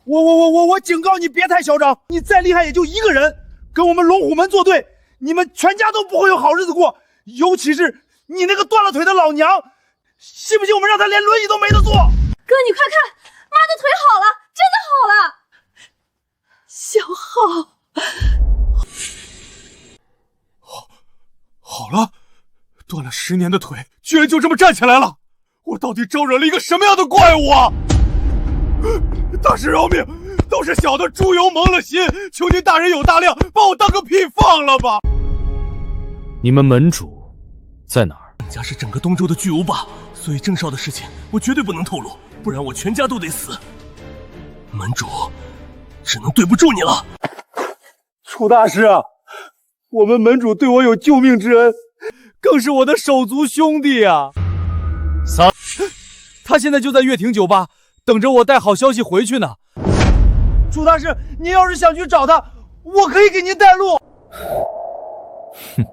我警告你别太嚣张，你再厉害也就一个人，跟我们龙虎门作对，你们全家都不会有好日子过。尤其是你那个断了腿的老娘，信不信我们让她连轮椅都没得坐？哥，你快看，妈的腿好了，真的好了。小浩，好了，断了10年的腿，居然就这么站起来了！我到底招惹了一个什么样的怪物啊？大师饶命，都是小的猪油蒙了心，求您大人有大量，把我当个屁放了吧！你们门主在哪儿？家是整个东周的巨无霸，所以郑少的事情我绝对不能透露，不然我全家都得死。门主，只能对不住你了。楚大师啊，我们门主对我有救命之恩，更是我的手足兄弟啊。他现在就在乐亭酒吧，等着我带好消息回去呢。楚大师，您要是想去找他，我可以给您带路。哼。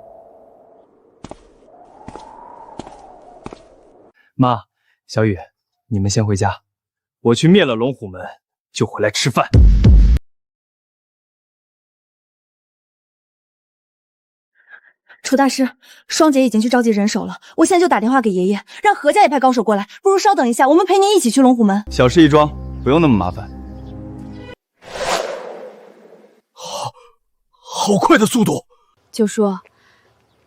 妈，小雨，你们先回家，我去灭了龙虎门，就回来吃饭。楚大师，双姐已经去召集人手了，我现在就打电话给爷爷，让何家也派高手过来。不如稍等一下，我们陪您一起去龙虎门。小事一桩，不用那么麻烦。好快的速度！九叔，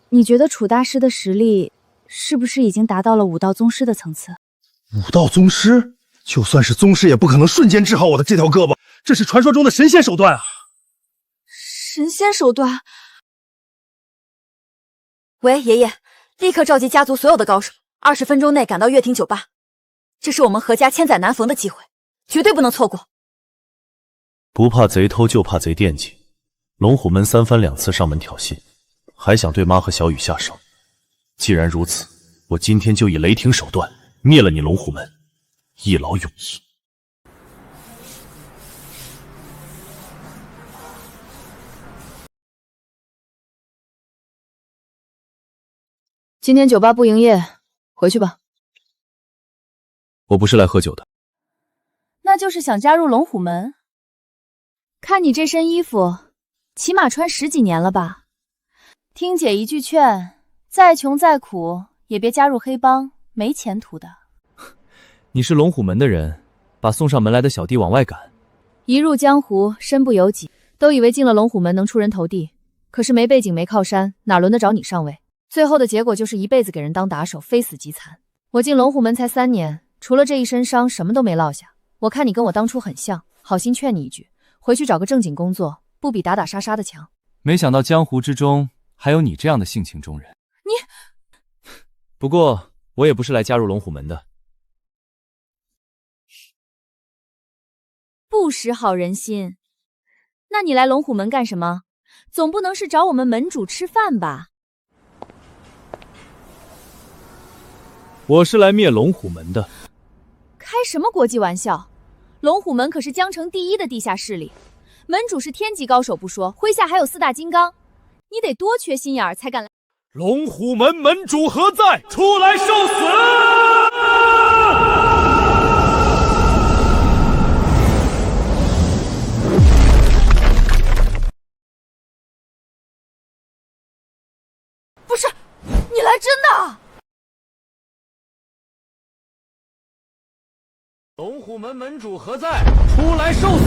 你觉得楚大师的实力是不是已经达到了武道宗师的层次？武道宗师，就算是宗师也不可能瞬间治好我的这条胳膊，这是传说中的神仙手段啊！神仙手段？喂，爷爷，立刻召集家族所有的高手，20分钟内赶到乐亭酒吧。这是我们何家千载难逢的机会，绝对不能错过。不怕贼偷，就怕贼惦记。龙虎门3番2次上门挑衅，还想对妈和小雨下手。既然如此，我今天就以雷霆手段灭了你龙虎门，一劳永逸。今天酒吧不营业，回去吧。我不是来喝酒的。那就是想加入龙虎门？看你这身衣服，起码穿10几年了吧？听姐一句劝，再穷再苦也别加入黑帮，没前途的。你是龙虎门的人，把送上门来的小弟往外赶。一入江湖，身不由己，都以为进了龙虎门能出人头地，可是没背景没靠山，哪轮得着你上位？最后的结果就是一辈子给人当打手，非死即残。我进龙虎门才3年，除了这一身伤，什么都没落下。我看你跟我当初很像，好心劝你一句，回去找个正经工作，不比打打杀杀的强。没想到江湖之中还有你这样的性情中人。你，不过我也不是来加入龙虎门的。不识好人心。那你来龙虎门干什么？总不能是找我们门主吃饭吧？我是来灭龙虎门的。开什么国际玩笑？龙虎门可是江城第一的地下势力，门主是天级高手不说，麾下还有4大金刚，你得多缺心眼儿才敢来。龙虎门门主何在？出来受死！不是，你来真的？龙虎门门主何在？出来受死！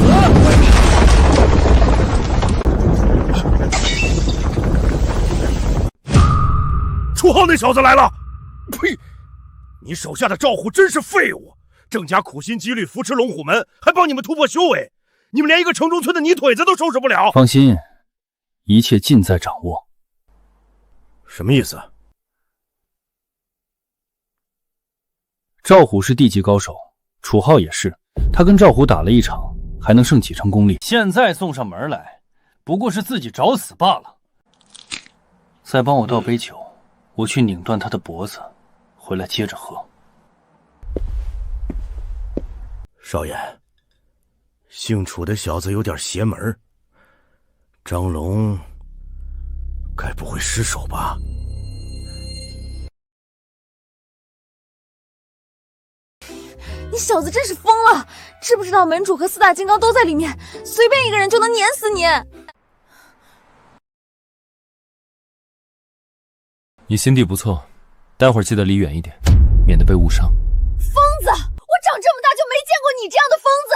楚浩那小子来了！呸！你手下的赵虎真是废物，郑家苦心积虑扶持龙虎门，还帮你们突破修为，你们连一个城中村的泥腿子都收拾不了。放心，一切尽在掌握。什么意思？赵虎是地级高手。楚浩也是，他跟赵虎打了一场，还能剩几成功力？现在送上门来，不过是自己找死罢了。再帮我倒杯酒，我去拧断他的脖子，回来接着喝。少爷，姓楚的小子有点邪门，张龙该不会失手吧？你小子真是疯了！知不知道门主和4大金刚都在里面，随便一个人就能碾死你！你心地不错，待会儿记得离远一点，免得被误伤。疯子！我长这么大就没见过你这样的疯子！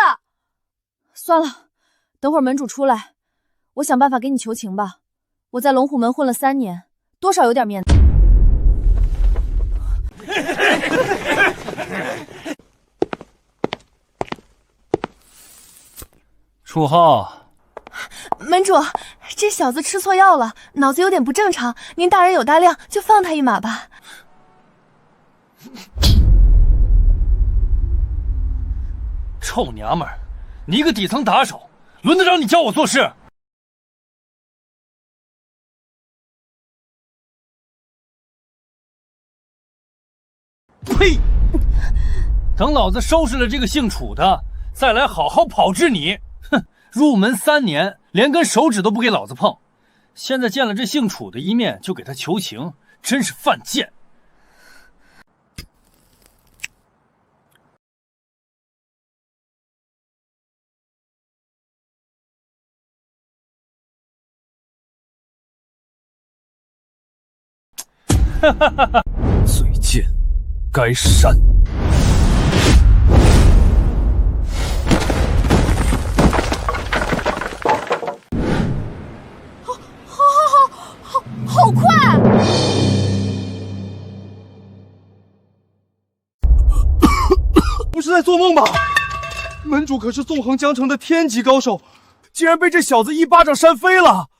算了，等会儿门主出来，我想办法给你求情吧。我在龙虎门混了3年，多少有点面子。楚浩，门主，这小子吃错药了，脑子有点不正常，您大人有大量，就放他一马吧。臭娘们儿，你一个底层打手，轮得着你教我做事？呸！等老子收拾了这个姓楚的，再来好好炮制你！哼，入门3年，连根手指都不给老子碰，现在见了这姓楚的一面就给他求情，真是犯贱！哈哈哈哈！嘴贱，该删。好快！不是在做梦吧？门主可是纵横江城的天级高手，竟然被这小子一巴掌扇飞了！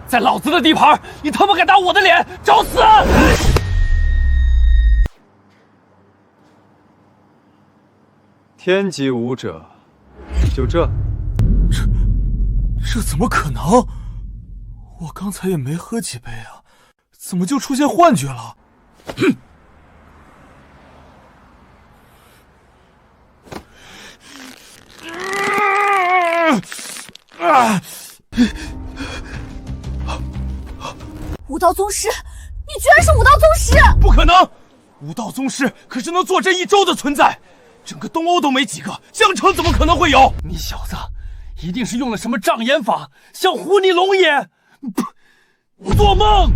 在老子的地盘，你他妈敢打我的脸，找死！天级武者，就这？这怎么可能？我刚才也没喝几杯啊，怎么就出现幻觉了？武道宗师，你居然是武道宗师！不可能，武道宗师可是能坐镇一州的存在，整个东欧都没几个，江城怎么可能会有？你小子一定是用了什么障眼法，想唬你龙爷！不，做梦！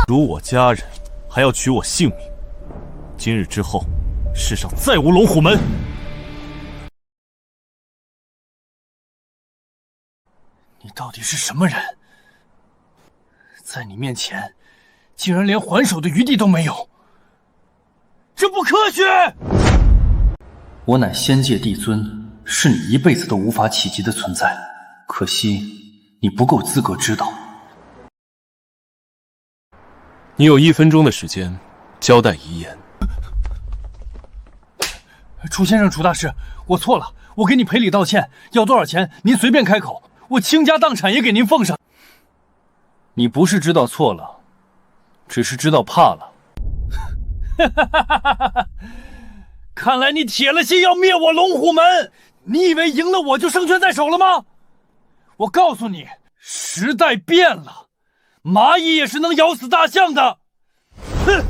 辱我家人，还要取我性命。今日之后，世上再无龙虎门。你到底是什么人？在你面前，竟然连还手的余地都没有，这不科学！我乃仙界帝尊，是你一辈子都无法企及的存在，可惜你不够资格知道。你有1分钟的时间交代遗言。楚先生、楚大师，我错了，我给你赔礼道歉，要多少钱您随便开口，我倾家荡产也给您奉上。你不是知道错了，只是知道怕了。看来你铁了心要灭我龙虎门，你以为赢了我就胜券在手了吗？我告诉你，时代变了，蚂蚁也是能咬死大象的。哼！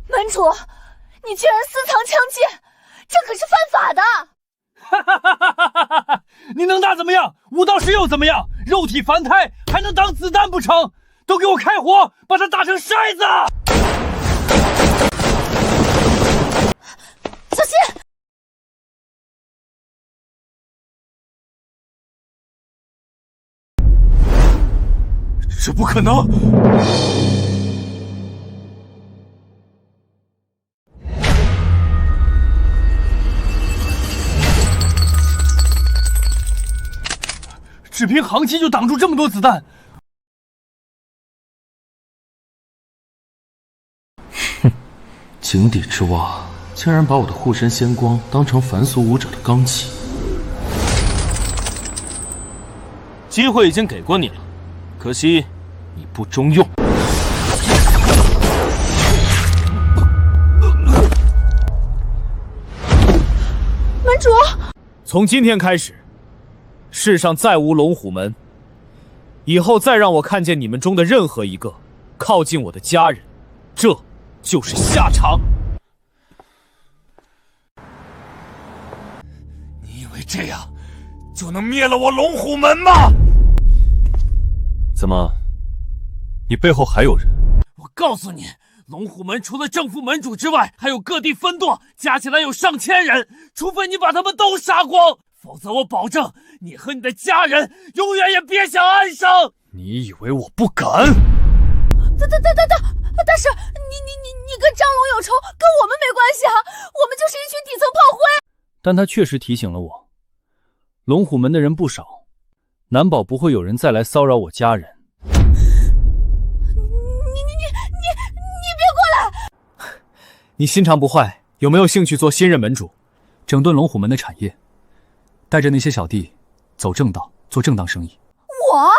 门主，你居然私藏枪械，这可是犯法的！你能打怎么样？武道师又怎么样？肉体凡胎还能当子弹不成？都给我开火，把他打成筛子！小心！这不可能！只凭航气就挡住这么多子弹！哼，井底之蛙竟然把我的护身仙光当成凡俗武者的罡气。机会已经给过你了，可惜你不中用。门主，从今天开始，世上再无龙虎门，以后再让我看见你们中的任何一个靠近我的家人，这就是下场。你以为这样就能灭了我龙虎门吗？怎么，你背后还有人？我告诉你，龙虎门除了正副门主之外，还有各地分舵，加起来有上千人。除非你把他们都杀光，否则我保证你和你的家人永远也别想安生。你以为我不敢？大师，你跟张龙有仇，跟我们没关系啊！我们就是一群底层炮灰。但他确实提醒了我，龙虎门的人不少，难保不会有人再来骚扰我家人。你别过来！你心肠不坏，有没有兴趣做新任门主，整顿龙虎门的产业，带着那些小弟走正道，做正当生意？我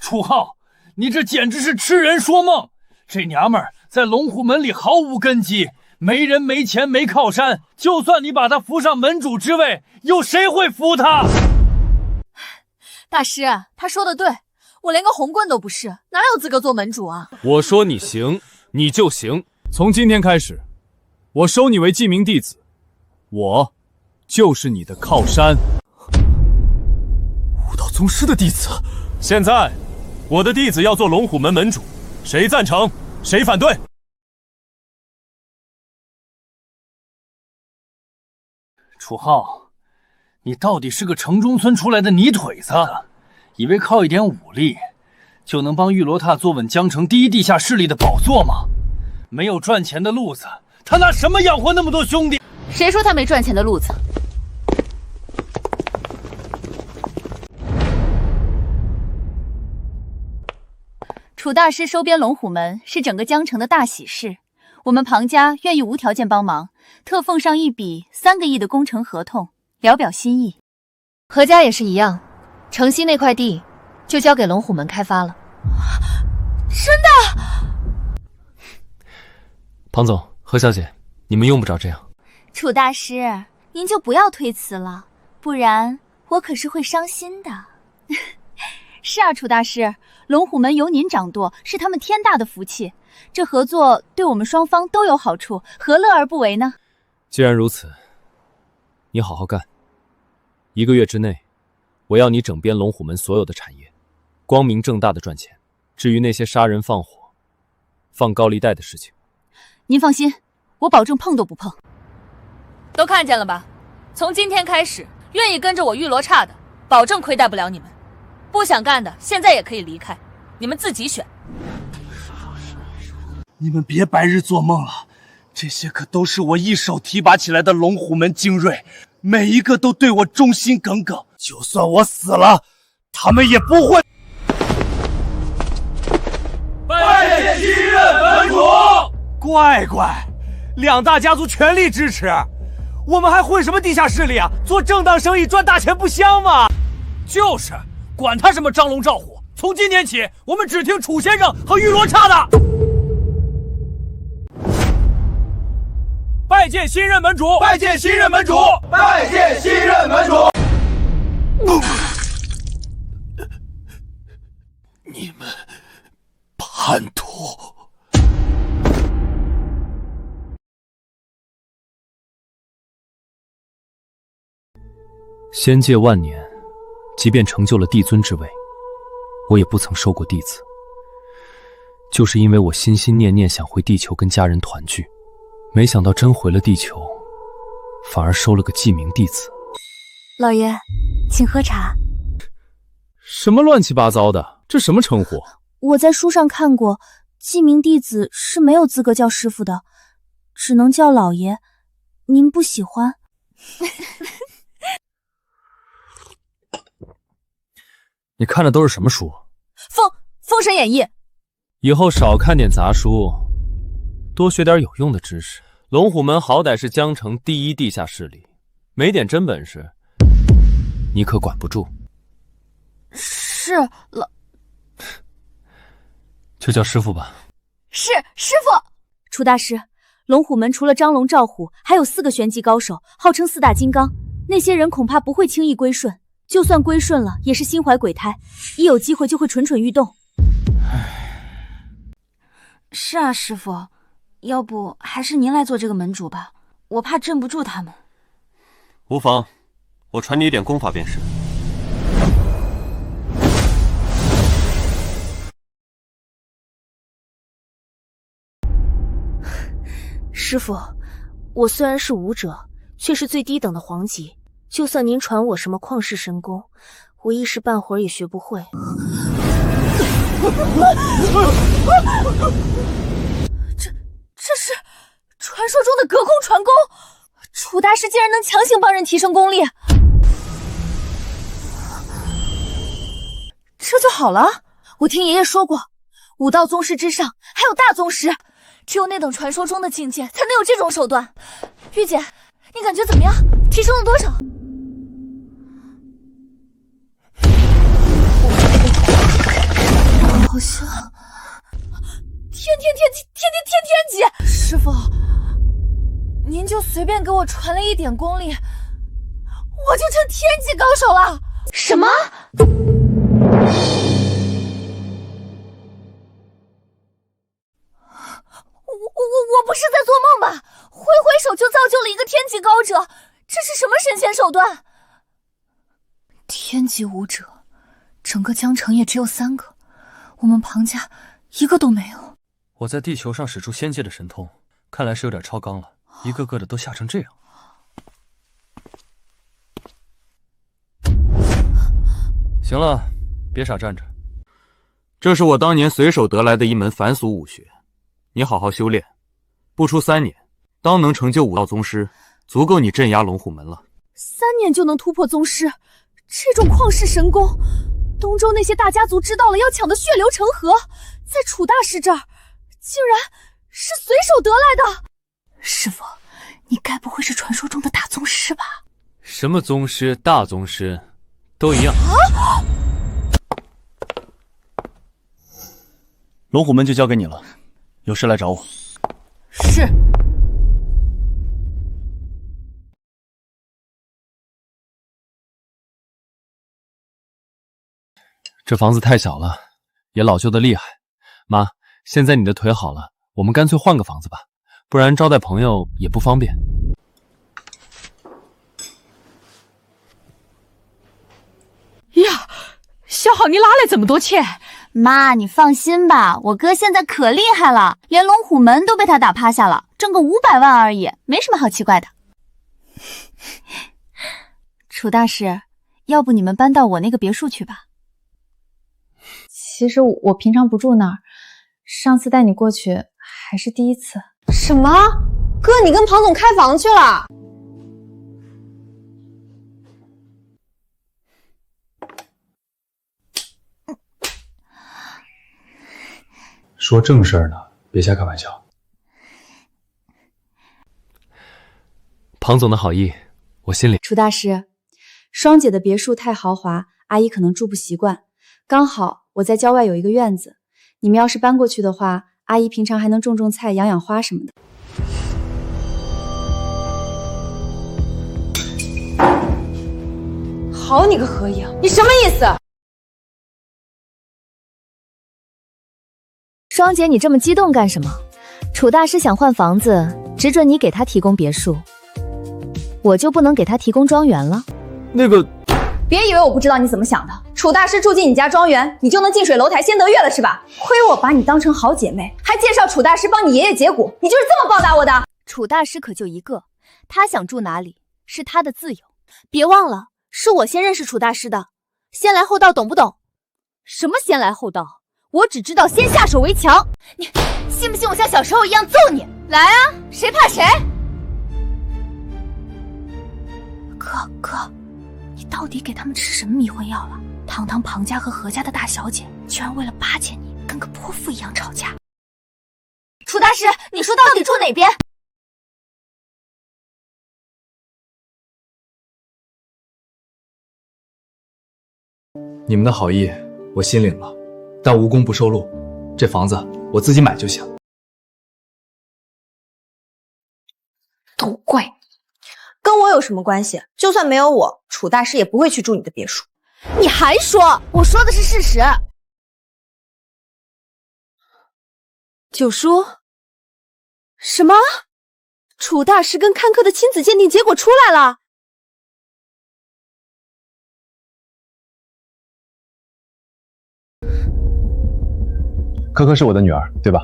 楚浩，你这简直是痴人说梦！这娘们儿在龙虎门里毫无根基，没人没钱没靠山，就算你把她扶上门主之位，有谁会服她？大师，他说的对，我连个红棍都不是，哪有资格做门主啊？我说你行，你就行。从今天开始，我收你为记名弟子，我就是你的靠山。武道宗师的弟子，现在我的弟子要做龙虎门门主，谁赞成？谁反对？楚浩，你到底是个城中村出来的泥腿子，以为靠一点武力就能帮玉罗塔坐稳江城第一地下势力的宝座吗？没有赚钱的路子，他拿什么养活那么多兄弟？谁说他没赚钱的路子？楚大师收编龙虎门是整个江城的大喜事，我们庞家愿意无条件帮忙，特奉上一笔3个亿的工程合同，聊表心意。何家也是一样，城西那块地就交给龙虎门开发了。真的？庞总，何小姐，你们用不着这样。楚大师，您就不要推辞了，不然我可是会伤心的。是啊，楚大师，龙虎门由您掌舵，是他们天大的福气。这合作对我们双方都有好处，何乐而不为呢？既然如此，你好好干， 1个月之内，我要你整编龙虎门所有的产业，光明正大的赚钱。至于那些杀人放火、放高利贷的事情，您放心，我保证碰都不碰。都看见了吧？从今天开始，愿意跟着我玉罗刹的，保证亏待不了你们；不想干的，现在也可以离开，你们自己选。你们别白日做梦了，这些可都是我一手提拔起来的龙虎门精锐，每一个都对我忠心耿耿。就算我死了，他们也不会。拜见新任门主！乖乖，2大家族全力支持，我们还混什么地下势力啊？做正当生意赚大钱不香吗？就是，管他什么张龙赵虎，从今天起，我们只听楚先生和玉罗刹的。拜见新任门主！拜见新任门主！拜见新任门主！你们叛徒！仙界万年，即便成就了帝尊之位，我也不曾收过弟子，就是因为我心心念念想回地球跟家人团聚，没想到真回了地球，反而收了个记名弟子。老爷，请喝茶。什么乱七八糟的，这什么称呼？我在书上看过，记名弟子是没有资格叫师傅的，只能叫老爷。您不喜欢？你看的都是什么书？封神演义。以后少看点杂书，多学点有用的知识。龙虎门好歹是江城第1地下势力，没点真本事，你可管不住。是老，就叫师傅吧。是师傅。楚大师，龙虎门除了张龙赵虎，还有4个玄级高手，号称4大金刚。那些人恐怕不会轻易归顺，就算归顺了，也是心怀鬼胎，一有机会就会蠢蠢欲动。是啊，师傅，要不还是您来做这个门主吧，我怕镇不住他们。无妨，我传你一点功法便是。师傅，我虽然是武者，却是最低等的黄级，就算您传我什么旷世神功，我一时半会儿也学不会。这是传说中的隔空传功，楚大师竟然能强行帮人提升功力，这就好了。我听爷爷说过，武道宗师之上还有大宗师，只有那等传说中的境界才能有这种手段。玉姐，你感觉怎么样？提升了多少？好像天级。师傅，您就随便给我传了一点功力，我就成天级高手了。什么？我不是在做梦吧？挥手就造就了一个天级高者，这是什么神仙手段？天级武者，整个江城也只有3个，我们庞家一个都没有。我在地球上使出仙界的神通，看来是有点超纲了，一个个的都吓成这样。行了，别傻站着。这是我当年随手得来的一门凡俗武学，你好好修炼，不出3年，当能成就武道宗师，足够你镇压龙虎门了。3年就能突破宗师，这种旷世神功，东周那些大家族知道了要抢得血流成河，在楚大师这儿，竟然是随手得来的。师傅，你该不会是传说中的大宗师吧？什么宗师、大宗师，都一样。啊！龙虎门就交给你了，有事来找我。是。这房子太小了，也老旧的厉害。妈，现在你的腿好了，我们干脆换个房子吧，不然招待朋友也不方便。小好，你哪来这么多钱？妈，你放心吧，我哥现在可厉害了，连龙虎门都被他打趴下了，挣个500万而已，没什么好奇怪的。楚大师，要不你们搬到我那个别墅去吧？其实我平常不住那儿，上次带你过去还是第一次。什么？哥，你跟庞总开房去了？说正事儿呢，别瞎开玩笑。庞总的好意，我心里。楚大师，双姐的别墅太豪华，阿姨可能住不习惯。刚好我在郊外有一个院子，你们要是搬过去的话，阿姨平常还能种种菜、养养花什么的。好你个何影，你什么意思？双姐，你这么激动干什么？楚大师想换房子，只准你给他提供别墅，我就不能给他提供庄园了？那个，别以为我不知道你怎么想的。楚大师住进你家庄园，你就能近水楼台先得月了是吧？亏我把你当成好姐妹，还介绍楚大师帮你爷爷解蛊，你就是这么报答我的？楚大师可就一个，他想住哪里是他的自由。别忘了，是我先认识楚大师的，先来后到，懂不懂？什么先来后到？我只知道先下手为强。你信不信我像小时候一样揍你？来啊，谁怕谁？哥，你到底给他们吃什么迷魂药了？堂堂庞家和何家的大小姐，居然为了巴结你，跟个泼妇一样吵架。楚大师，你说到底住哪边？你们的好意我心领了，但无功不受禄，这房子我自己买就行。都怪你，跟我有什么关系？就算没有我，楚大师也不会去住你的别墅。你还说？我说的是事实。九叔，什么？楚大师跟看客的亲子鉴定结果出来了？珂珂是我的女儿，对吧？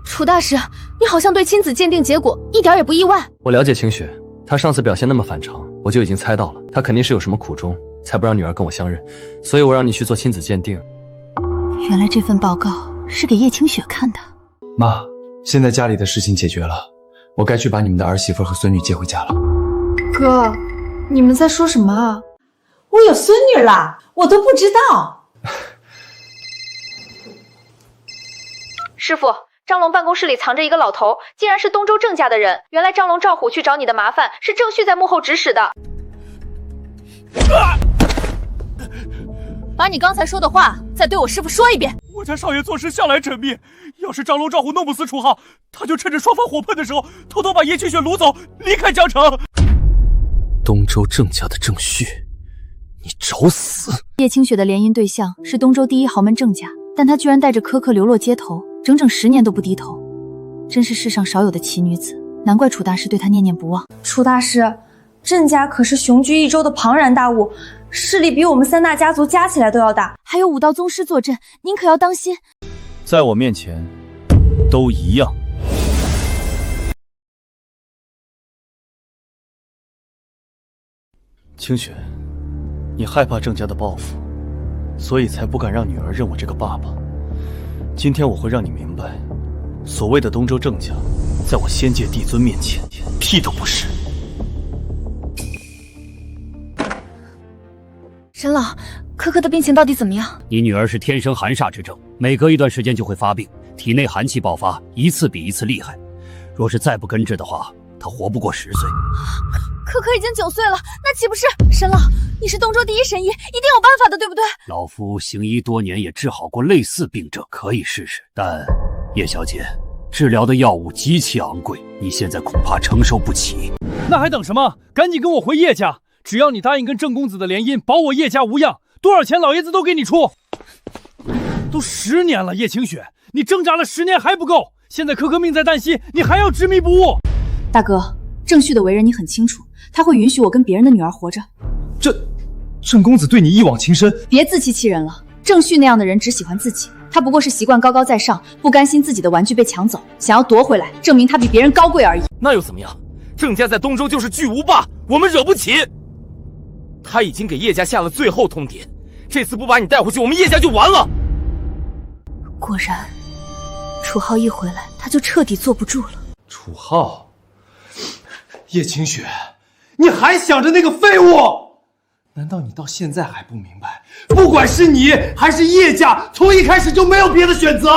楚大师，你好像对亲子鉴定结果一点也不意外。我了解清雪，她上次表现那么反常，我就已经猜到了，她肯定是有什么苦衷，才不让女儿跟我相认，所以我让你去做亲子鉴定。原来这份报告是给叶清雪看的。妈，现在家里的事情解决了，我该去把你们的儿媳妇和孙女接回家了。哥，你们在说什么啊？我有孙女了，我都不知道。师傅，张龙办公室里藏着一个老头，竟然是东周郑家的人。原来张龙赵虎去找你的麻烦，是郑旭在幕后指使的。把你刚才说的话再对我师傅说一遍。我家少爷做事向来缜密，要是张龙赵虎弄不死楚浩，他就趁着双方火喷的时候，偷偷把叶清雪掳走，离开江城。东周郑家的郑旭，你找死！叶清雪的联姻对象是东周第一豪门郑家，但她居然带着珂珂流落街头，整整10年都不低头，真是世上少有的奇女子，难怪楚大师对她念念不忘。楚大师，郑家可是雄居一州的庞然大物，势力比我们3大家族加起来都要大，还有武道宗师坐镇，您可要当心。在我面前，都一样。清雪，你害怕郑家的报复，所以才不敢让女儿认我这个爸爸。今天我会让你明白，所谓的东周郑家，在我仙界帝尊面前，屁都不是。沈老，珂珂的病情到底怎么样？你女儿是天生寒煞之症，每隔一段时间就会发病，体内寒气爆发，一次比一次厉害。若是再不根治的话，她活不过10岁。珂珂已经9岁了，那岂不是？沈老，你是东周第一神医，一定有办法的，对不对？老夫行医多年，也治好过类似病症，可以试试。但叶小姐，治疗的药物极其昂贵，你现在恐怕承受不起。那还等什么？赶紧跟我回叶家！只要你答应跟郑公子的联姻，保我叶家无恙，多少钱老爷子都给你出。都10年了，叶清雪，你挣扎了10年还不够，现在珂珂命在旦夕，你还要执迷不悟。大哥，郑旭的为人你很清楚，他会允许我跟别人的女儿活着？郑公子对你一往情深，别自欺欺人了。郑旭那样的人只喜欢自己，他不过是习惯高高在上，不甘心自己的玩具被抢走，想要夺回来，证明他比别人高贵而已。那又怎么样？郑家在东周就是巨无霸，我们惹不起。他已经给叶家下了最后通牒，这次不把你带回去，我们叶家就完了。果然，楚浩一回来，他就彻底坐不住了。楚浩，叶清雪，你还想着那个废物？难道你到现在还不明白，不管是你还是叶家，从一开始就没有别的选择？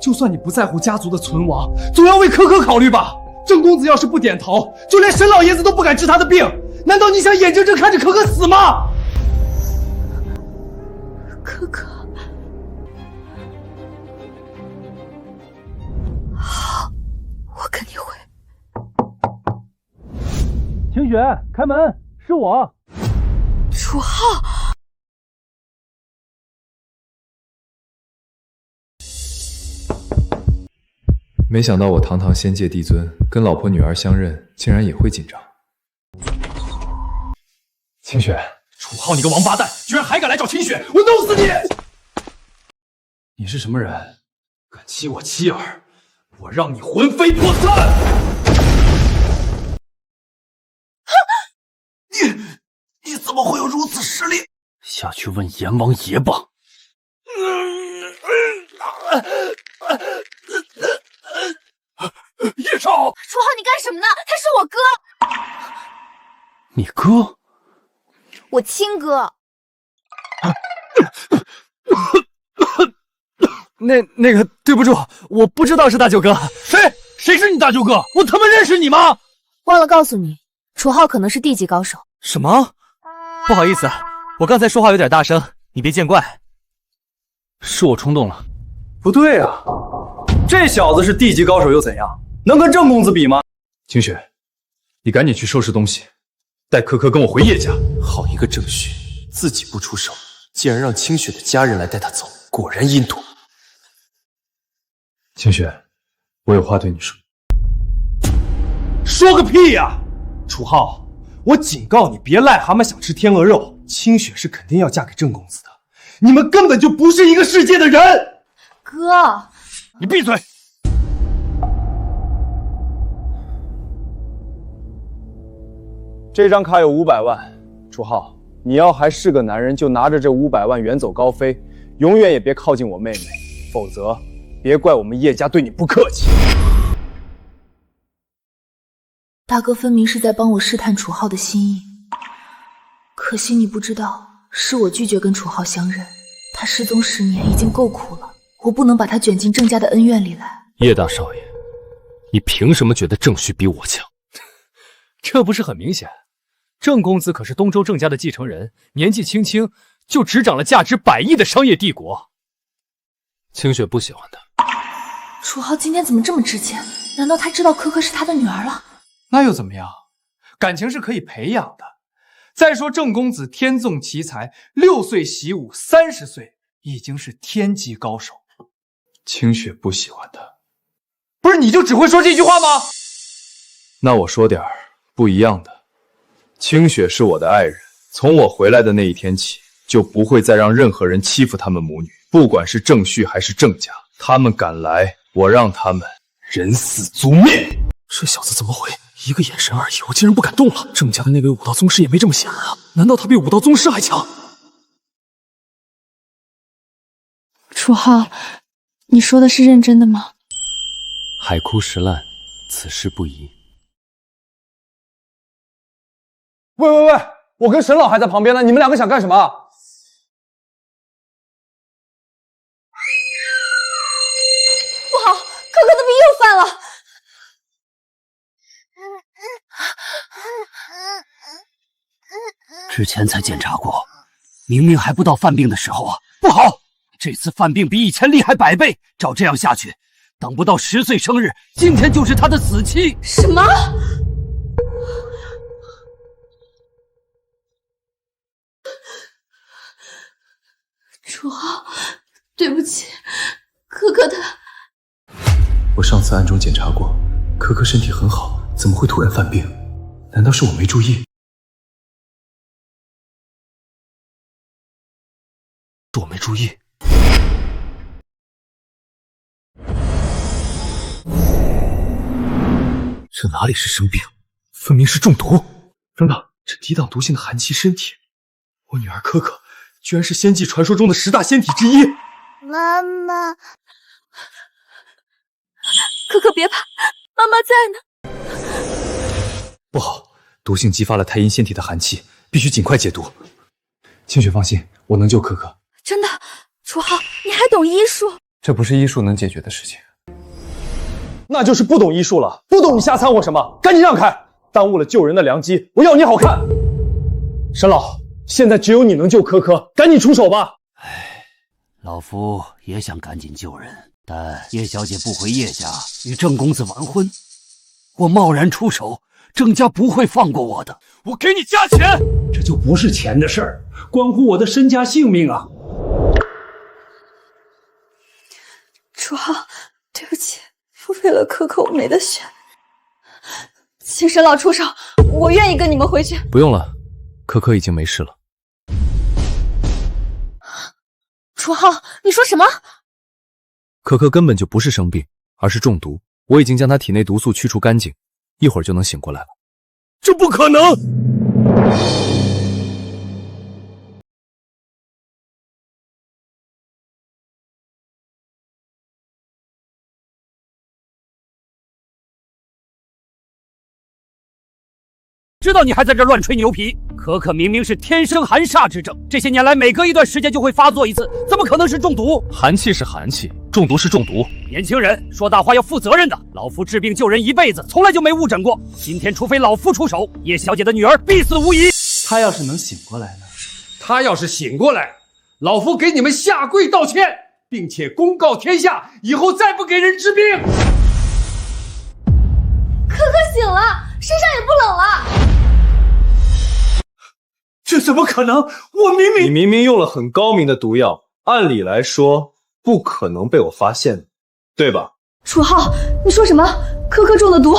就算你不在乎家族的存亡，总要为可可考虑吧？郑公子要是不点头，就连沈老爷子都不敢治他的病。难道你想眼睁睁看着可可死吗？可可，好，我跟你回。清雪，开门，是我。楚浩，没想到我堂堂仙界帝尊，跟老婆女儿相认，竟然也会紧张。清雪，楚浩，你个王八蛋，居然还敢来找清雪，我弄死你！你是什么人？敢欺我妻儿，我让你魂飞魄散！你怎么会有如此实力？下去问阎王爷吧。叶少，楚浩，你干什么呢？他是我哥，你哥？我亲哥。那个，对不住，我不知道是大舅哥。谁是你大舅哥？我他妈认识你吗？忘了告诉你，楚浩可能是地级高手。什么？不好意思，我刚才说话有点大声，你别见怪。是我冲动了。不对啊，这小子是地级高手又怎样？能跟郑公子比吗？清雪，你赶紧去收拾东西，带可可跟我回叶家。好一个郑旭，自己不出手，竟然让清雪的家人来带他走，果然阴毒。清雪，我有话对你说。说个屁呀！楚浩，我警告你，别癞蛤蟆想吃天鹅肉。清雪是肯定要嫁给郑公子的，你们根本就不是一个世界的人。哥，你闭嘴！这张卡有500万，楚浩，你要还是个男人，就拿着这500万远走高飞，永远也别靠近我妹妹，否则别怪我们叶家对你不客气。大哥分明是在帮我试探楚浩的心意，可惜你不知道，是我拒绝跟楚浩相认。他失踪10年已经够苦了，我不能把他卷进郑家的恩怨里来。叶大少爷，你凭什么觉得郑旭比我强？这不是很明显？郑公子可是东周郑家的继承人，年纪轻轻就执掌了价值100亿的商业帝国。清雪不喜欢他。楚浩今天怎么这么直接？难道他知道可可是他的女儿了？那又怎么样？感情是可以培养的。再说郑公子天纵奇才，6岁习武，30岁已经是天级高手。清雪不喜欢他，不是你就只会说这句话吗？那我说点不一样的。清雪是我的爱人，从我回来的那一天起，就不会再让任何人欺负他们母女，不管是郑旭还是郑家，他们敢来，我让他们人死族灭。这小子怎么回？一个眼神而已，我竟然不敢动了。郑家的那位武道宗师也没这么显然啊，难道他比武道宗师还强？楚浩，你说的是认真的吗？海枯石烂，此事不宜。喂，我跟沈老还在旁边呢，你们两个想干什么？不好，可可的病又犯了。之前才检查过，明明还不到犯病的时候啊！不好，这次犯病比以前厉害100倍。照这样下去，等不到10岁生日，今天就是他的死期。什么？楚浩，对不起，可可他……我上次暗中检查过，可可身体很好，怎么会突然犯病？难道是我没注意？是我没注意。这哪里是生病，分明是中毒！等等，这抵挡毒性的寒气身体，我女儿可可居然是仙界传说中的10大仙体之一。妈妈，可可别怕，妈妈在呢。不好，毒性激发了太阴仙体的寒气，必须尽快解毒。清雪放心，我能救可可。真的，楚浩，你还懂医术？这不是医术能解决的事情。那就是不懂医术了，不懂你瞎掺和什么？赶紧让开，耽误了救人的良机，我要你好看！沈老，现在只有你能救可可，赶紧出手吧！老夫也想赶紧救人，但叶小姐不回叶家与郑公子完婚，我贸然出手，郑家不会放过我的。我给你加钱，这就不是钱的事儿，关乎我的身家性命啊！楚浩，对不起。为了可可，我没得选，请沈老出手，我愿意跟你们回去。不用了，可可已经没事了。楚浩，你说什么？可可根本就不是生病，而是中毒。我已经将她体内毒素驱除干净，一会儿就能醒过来了。这不可能！知道你还在这乱吹牛皮。可可明明是天生寒煞之症，这些年来每隔一段时间就会发作一次，怎么可能是中毒？寒气是寒气，中毒是中毒。年轻人说大话要负责任的，老夫治病救人一辈子，从来就没误诊过。今天除非老夫出手，叶小姐的女儿必死无疑。她要是能醒过来呢？她要是醒过来，老夫给你们下跪道歉，并且公告天下，以后再不给人治病。可可醒了，身上也不冷了。这怎么可能？你明明用了很高明的毒药，按理来说不可能被我发现，对吧？楚浩，你说什么？可可中的毒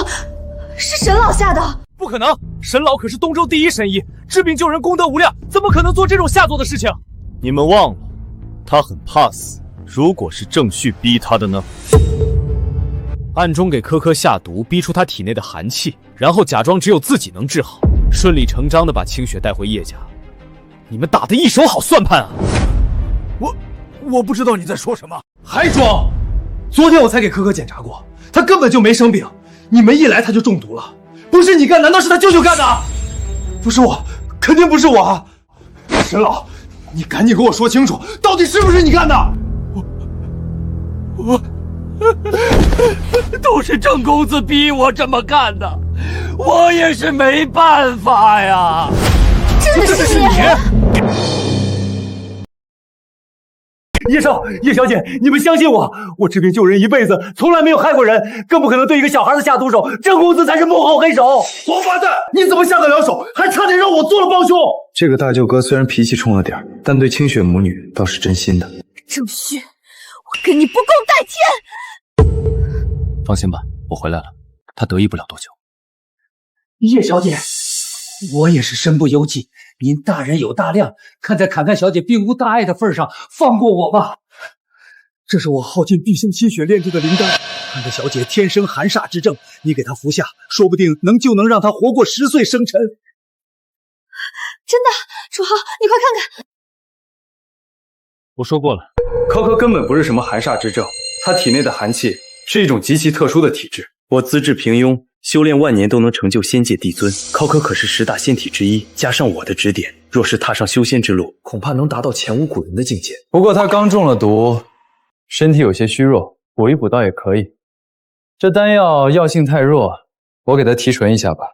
是沈老下的？不可能，沈老可是东周第一神医，治病救人功德无量，怎么可能做这种下作的事情？你们忘了，他很怕死。如果是郑旭逼他的呢？暗中给可可下毒，逼出他体内的寒气，然后假装只有自己能治好，顺理成章的把清雪带回叶家。你们打得一手好算盘啊！我不知道你在说什么，还装！昨天我才给可可检查过，她根本就没生病，你们一来她就中毒了，不是你干，难道是她舅舅干的？不是我，肯定不是我啊！沈老，你赶紧给我说清楚，到底是不是你干的？我都是郑公子逼我这么干的，我也是没办法呀。真的是你！叶少、叶小姐，你们相信我，我治病救人一辈子，从来没有害过人，更不可能对一个小孩子下毒手。郑公子才是幕后黑手！王八蛋，你怎么下得了手？还差点让我做了帮凶！这个大舅哥虽然脾气冲了点，但对清雪母女倒是真心的。郑旭，我跟你不共戴天！放心吧，我回来了，他得意不了多久。叶小姐，我也是身不由己，您大人有大量，看在侃侃小姐并无大碍的份上，放过我吧。这是我耗尽毕生心血炼制的灵丹，侃侃小姐天生寒煞之症，你给她服下，说不定就能让她活过10岁生辰。真的，楚浩，你快看看。我说过了，可可根本不是什么寒煞之症，她体内的寒气是一种极其特殊的体质。我资质平庸，修炼万年都能成就仙界帝尊。可可是10大仙体之一，加上我的指点，若是踏上修仙之路，恐怕能达到前无古人的境界。不过他刚中了毒，身体有些虚弱，补一补倒也可以。这丹药药性太弱，我给他提纯一下吧。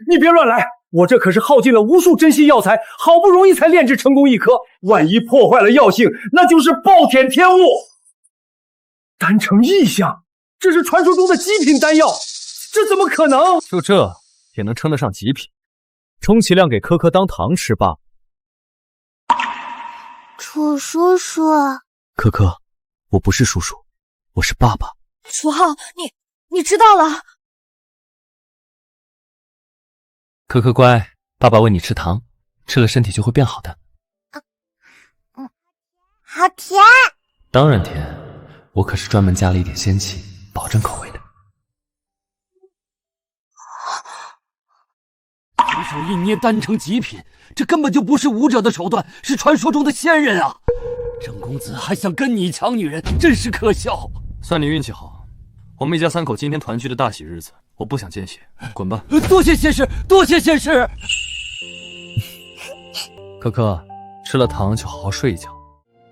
你别乱来，我这可是耗尽了无数珍稀药材，好不容易才炼制成功一颗，万一破坏了药性，那就是暴殄天物。丹成异象，这是传说中的极品丹药，这怎么可能？就这也能称得上极品，充其量给可可当糖吃罢了。楚叔叔，可可，我不是叔叔，我是爸爸。楚浩，你知道了。可可乖，爸爸喂你吃糖，吃了身体就会变好的。好甜。当然甜，我可是专门加了一点仙气，保证口味的。随手一捏单成极品，这根本就不是武者的手段，是传说中的仙人啊！郑公子还想跟你抢女人，真是可笑。算你运气好，我们一家3口今天团聚的大喜日子，我不想见血，滚吧！多谢仙师，多谢仙师。可可，吃了糖就好好睡一觉，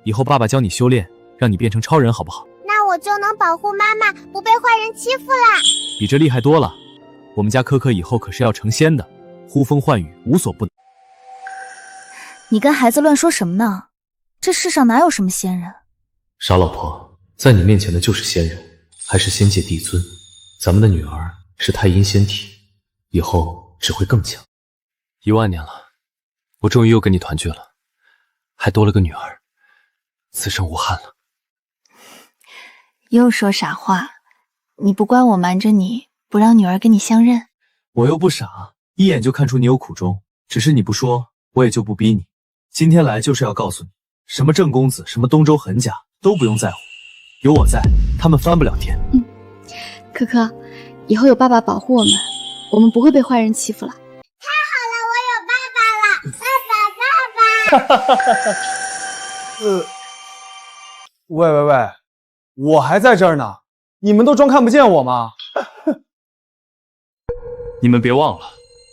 以后爸爸教你修炼，让你变成超人，好不好？那我就能保护妈妈不被坏人欺负啦。比这厉害多了。我们家可可以后可是要成仙的，呼风唤雨，无所不能。你跟孩子乱说什么呢？这世上哪有什么仙人？傻老婆，在你面前的就是仙人，还是仙界帝尊。咱们的女儿是太阴仙体，以后只会更强。10000年了，我终于又跟你团聚了，还多了个女儿，此生无憾了。又说傻话，你不怪我瞒着你，不让女儿跟你相认？我又不傻，一眼就看出你有苦衷，只是你不说，我也就不逼你。今天来就是要告诉你，什么郑公子，什么东周狠甲都不用在乎，有我在，他们翻不了天。可可，以后有爸爸保护我们不会被坏人欺负了。太好了，我有爸爸了！爸爸，爸爸！喂，我还在这儿呢，你们都装看不见我吗？你们别忘了，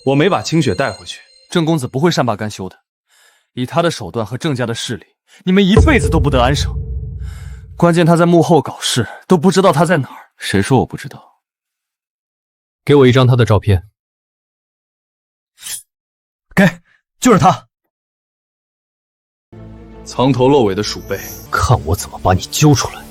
我没把清雪带回去，郑公子不会善罢甘休的。以他的手段和郑家的势力，你们一辈子都不得安生。关键他在幕后搞事，都不知道他在哪儿。谁说我不知道？给我一张他的照片。给，就是他。藏头露尾的鼠辈，看我怎么把你揪出来！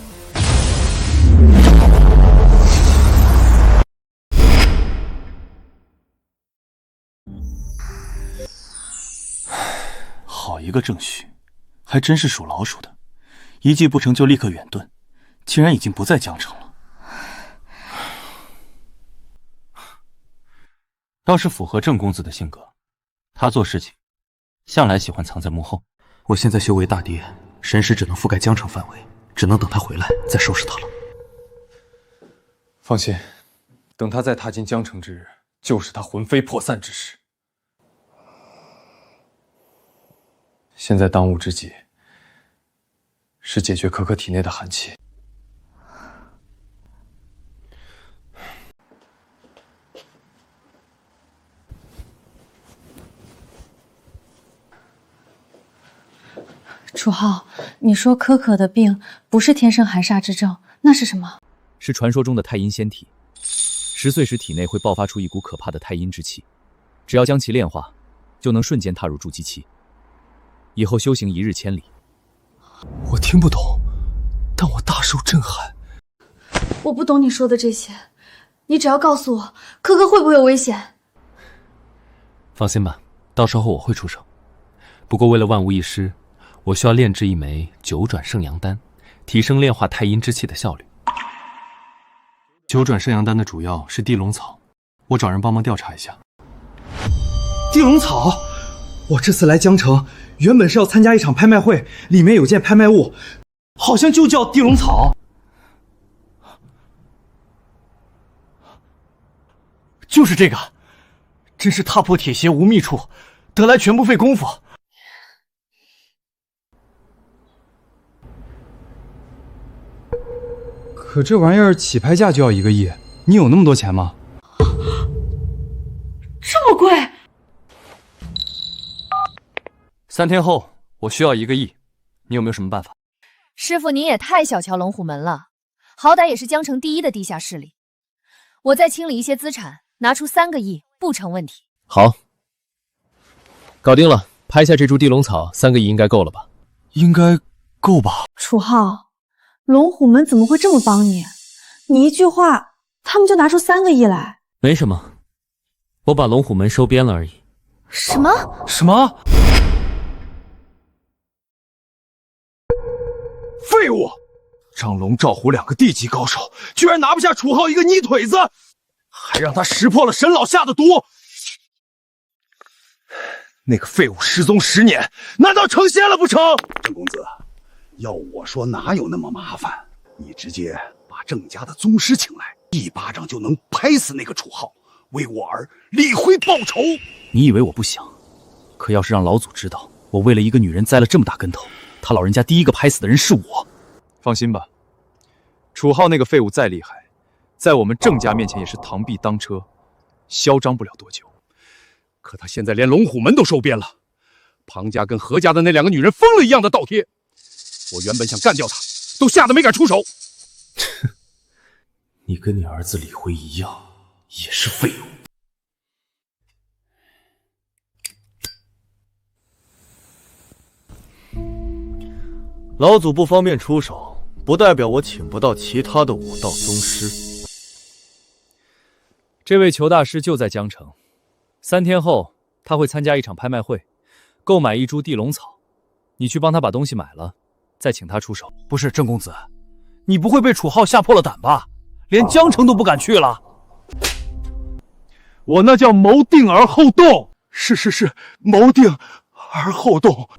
好一个郑旭，还真是属老鼠的，一计不成就立刻远遁，竟然已经不在江城了。倒是符合郑公子的性格，他做事情向来喜欢藏在幕后。我现在修为大跌，神识只能覆盖江城范围，只能等他回来再收拾他了。放心，等他再踏进江城之日，就是他魂飞魄散之时。现在当务之急是解决可可体内的寒气。楚浩，你说可可的病不是天生寒煞之症，那是什么？是传说中的太阴仙体。10岁时体内会爆发出一股可怕的太阴之气，只要将其炼化，就能瞬间踏入筑基期。以后修行1日千里。我听不懂，但我大受震撼。我不懂你说的这些，你只要告诉我，可可会不会有危险？放心吧，到时候我会出手。不过为了万无一失，我需要炼制一枚9转圣阳丹，提升炼化太阴之气的效率。9转圣阳丹的主药是地龙草，我找人帮忙调查一下。地龙草？我这次来江城，原本是要参加一场拍卖会，里面有件拍卖物，好像就叫地龙草。就是这个，真是踏破铁鞋无觅处，得来全不费工夫。可这玩意儿起拍价就要1个亿，你有那么多钱吗？这么贵？3天后，我需要1个亿，你有没有什么办法？师傅，您也太小瞧龙虎门了，好歹也是江城第1的地下势力。我再清理一些资产，拿出3个亿不成问题。好，搞定了。拍下这株地龙草，3个亿应该够了吧？应该够吧。楚浩，龙虎门怎么会这么帮你？你一句话，他们就拿出3个亿来。没什么，我把龙虎门收编了而已。什么？什么？废物！张龙、赵虎2个地级高手，居然拿不下楚浩一个泥腿子，还让他识破了沈老下的毒。那个废物失踪10年，难道成仙了不成？郑公子，要我说哪有那么麻烦？你直接把郑家的宗师请来，一巴掌就能拍死那个楚浩，为我儿李辉报仇。你以为我不想？可要是让老祖知道我为了一个女人栽了这么大跟头，他老人家第一个拍死的人是我。放心吧，楚浩那个废物再厉害，在我们郑家面前也是螳臂当车，嚣张不了多久。可他现在连龙虎门都收编了，庞家跟何家的那2个女人疯了一样的倒贴。我原本想干掉他，都吓得没敢出手。你跟你儿子李辉一样，也是废物。老祖不方便出手，不代表我请不到其他的武道宗师。这位裘大师就在江城，3天后他会参加一场拍卖会，购买一株地龙草。你去帮他把东西买了，再请他出手。不是郑公子，你不会被楚浩吓破了胆吧？连江城都不敢去了？我那叫谋定而后动。是，谋定而后动。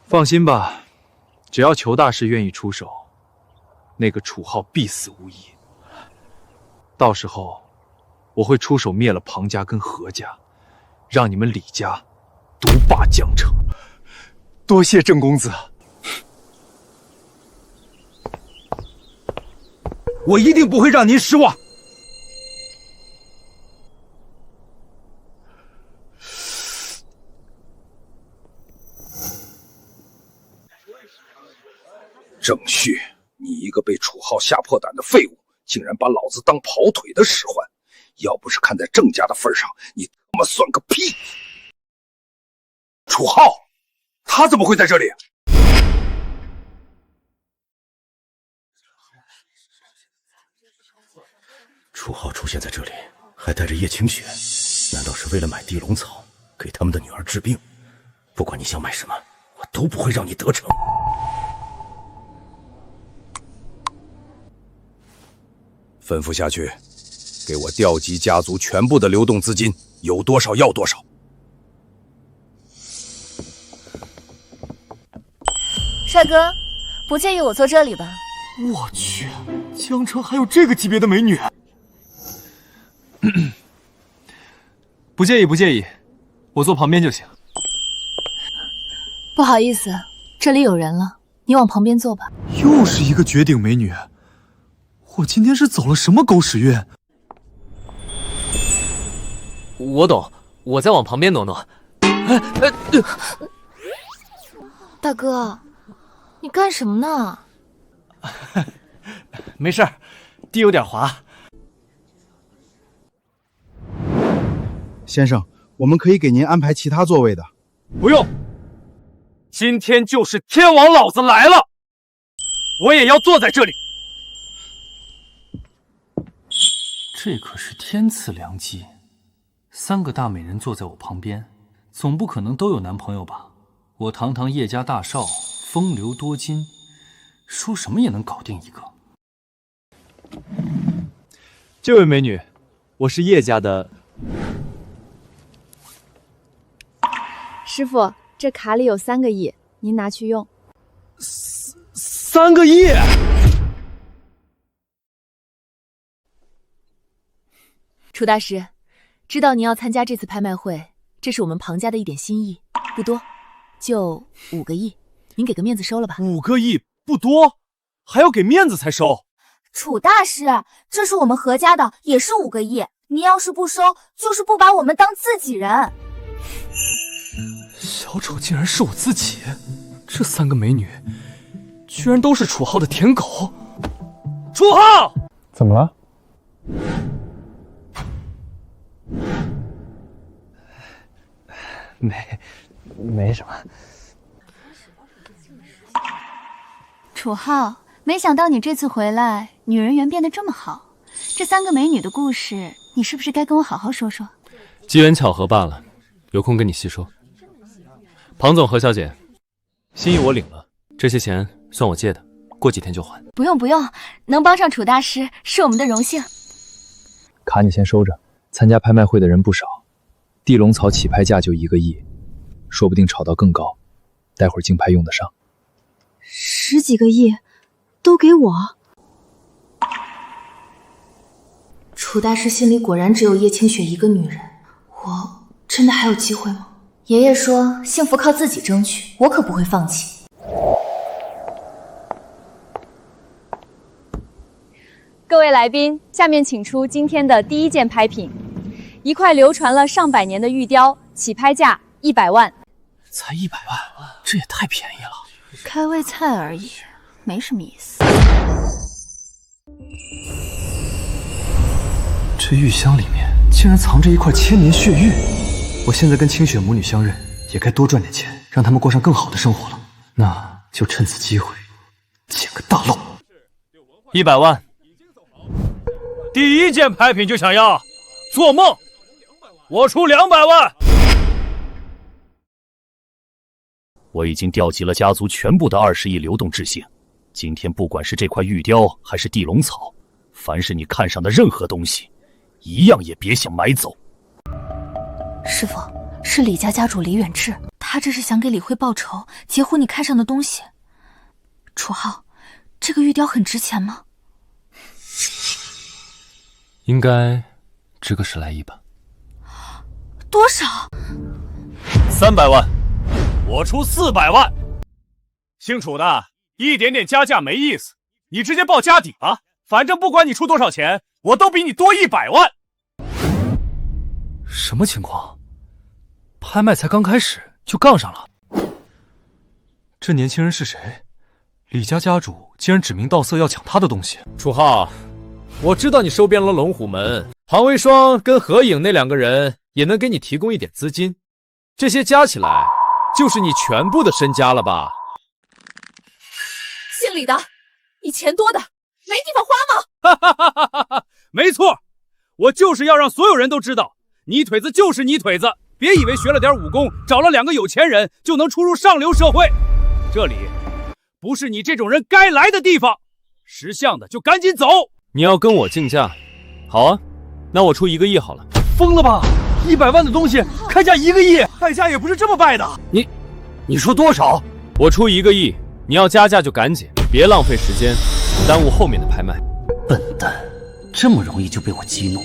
放心吧，只要裘大师愿意出手，那个楚浩必死无疑。到时候，我会出手灭了庞家跟何家，让你们李家独霸江城。多谢郑公子，我一定不会让您失望。郑旭，你一个被楚浩吓破胆的废物，竟然把老子当跑腿的使唤！要不是看在郑家的份上，你他妈算个屁！楚浩，他怎么会在这里？楚浩出现在这里，还带着叶清雪，难道是为了买地龙草，给他们的女儿治病？不管你想买什么，我都不会让你得逞。吩咐下去，给我调集家族全部的流动资金，有多少要多少。帅哥，不介意我坐这里吧？我去，江城还有这个级别的美女？不介意，我坐旁边就行。不好意思，这里有人了，你往旁边坐吧。又是一个绝顶美女，我今天是走了什么狗屎运？我懂，我再往旁边挪挪。大哥，你干什么呢？没事儿，地有点滑。先生，我们可以给您安排其他座位的。不用，今天就是天王老子来了，我也要坐在这里。这可是天赐良机，3个大美人坐在我旁边，总不可能都有男朋友吧？我堂堂叶家大少，风流多金，说什么也能搞定一个。这位美女，我是叶家的。师傅，这卡里有3个亿，您拿去用。3个亿？楚大师，知道您要参加这次拍卖会，这是我们庞家的一点心意，不多，就5个亿，您给个面子收了吧。5个亿不多，还要给面子才收。楚大师，这是我们何家的，也是5个亿，您要是不收，就是不把我们当自己人。小丑竟然是我自己，这3个美女居然都是楚浩的舔狗。楚浩，怎么了？没什么。楚浩，没想到你这次回来，女人缘变得这么好。这3个美女的故事，你是不是该跟我好好说说？机缘巧合罢了，有空跟你细说。庞总、何小姐，心意我领了，这些钱算我借的，过几天就还。不用不用，能帮上楚大师是我们的荣幸。卡你先收着，参加拍卖会的人不少，地龙草起拍价就1个亿，说不定炒到更高，待会儿竞拍用得上。10几个亿，都给我？楚大师心里果然只有叶清雪一个女人，我真的还有机会吗？爷爷说幸福靠自己争取，我可不会放弃。各位来宾，下面请出今天的第一件拍品，一块流传了上百年的玉雕，起拍价100万。才100万，这也太便宜了。开胃菜而已，没什么意思。这玉箱里面竟然藏着一块千年血玉，我现在跟清雪母女相认，也该多赚点钱，让他们过上更好的生活了。那就趁此机会捡个大漏。100万。第一件拍品就想要，做梦！我出200万。我已经调集了家族全部的20亿流动智性，今天不管是这块玉雕还是地龙草，凡是你看上的任何东西，一样也别想买走。师父，是李家家主李远志，他这是想给李慧报仇，截胡你看上的东西。楚浩，这个玉雕很值钱吗？应该值个10来亿吧。多少？300万。我出400万。姓楚的，一点点加价没意思，你直接报家底吧。反正不管你出多少钱，我都比你多100万。什么情况？拍卖才刚开始就杠上了。这年轻人是谁？李家家主竟然指名道色要抢他的东西。楚浩，我知道你收编了龙虎门，庞为双跟何影那2个人也能给你提供一点资金，这些加起来就是你全部的身家了吧？姓李的，你钱多的没地方花吗？哈哈哈哈哈！没错，我就是要让所有人都知道，泥腿子就是泥腿子，别以为学了点武功，找了2个有钱人就能出入上流社会，这里不是你这种人该来的地方。识相的就赶紧走。你要跟我竞价？好啊，那我出1个亿好了。疯了吧？100万的东西开价1个亿，败家也不是这么败的。你说多少？我出1个亿，你要加价就赶紧，别浪费时间，耽误后面的拍卖。笨蛋，这么容易就被我激怒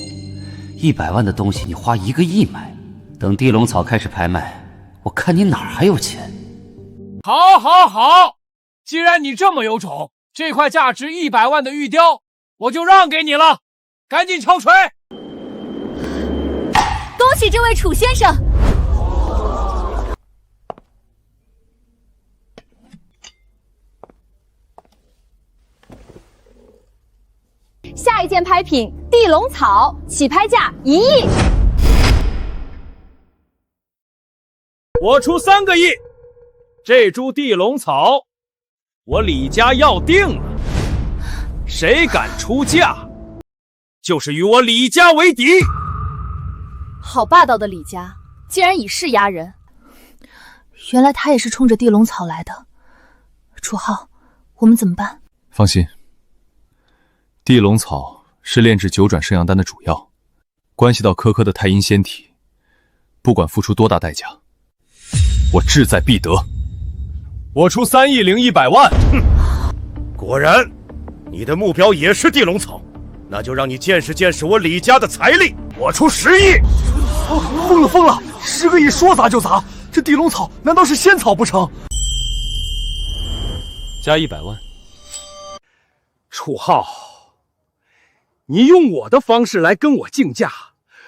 ？100万的东西你花1个亿买，等地龙草开始拍卖，我看你哪儿还有钱。好，好，好，既然你这么有种，这块价值100万的玉雕，我就让给你了，赶紧敲锤！恭喜这位楚先生！下一件拍品地龙草，起拍价1亿。我出3个亿，这株地龙草，我李家要定了，谁敢出价，就是与我李家为敌。好霸道的李家，竟然以势压人。原来他也是冲着地龙草来的。楚浩，我们怎么办？放心，地龙草是炼制9转圣阳丹的主药，关系到科科的太阴仙体，不管付出多大代价，我志在必得。我出3亿100万。果然，你的目标也是地龙草，那就让你见识见识我李家的财力。我出10亿。疯了！10个亿说砸就砸，这地龙草难道是仙草不成？加100万。楚浩，你用我的方式来跟我竞价，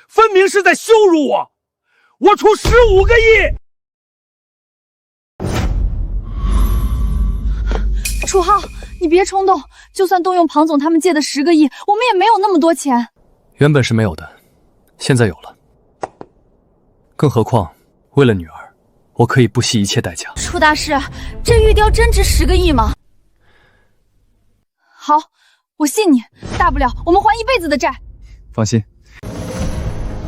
分明是在羞辱我。我出15个亿。楚浩，你别冲动，就算动用庞总他们借的10个亿，我们也没有那么多钱。原本是没有的，现在有了。更何况，为了女儿，我可以不惜一切代价。楚大师，这玉雕真值10个亿吗？好，我信你，大不了我们还一辈子的债。放心，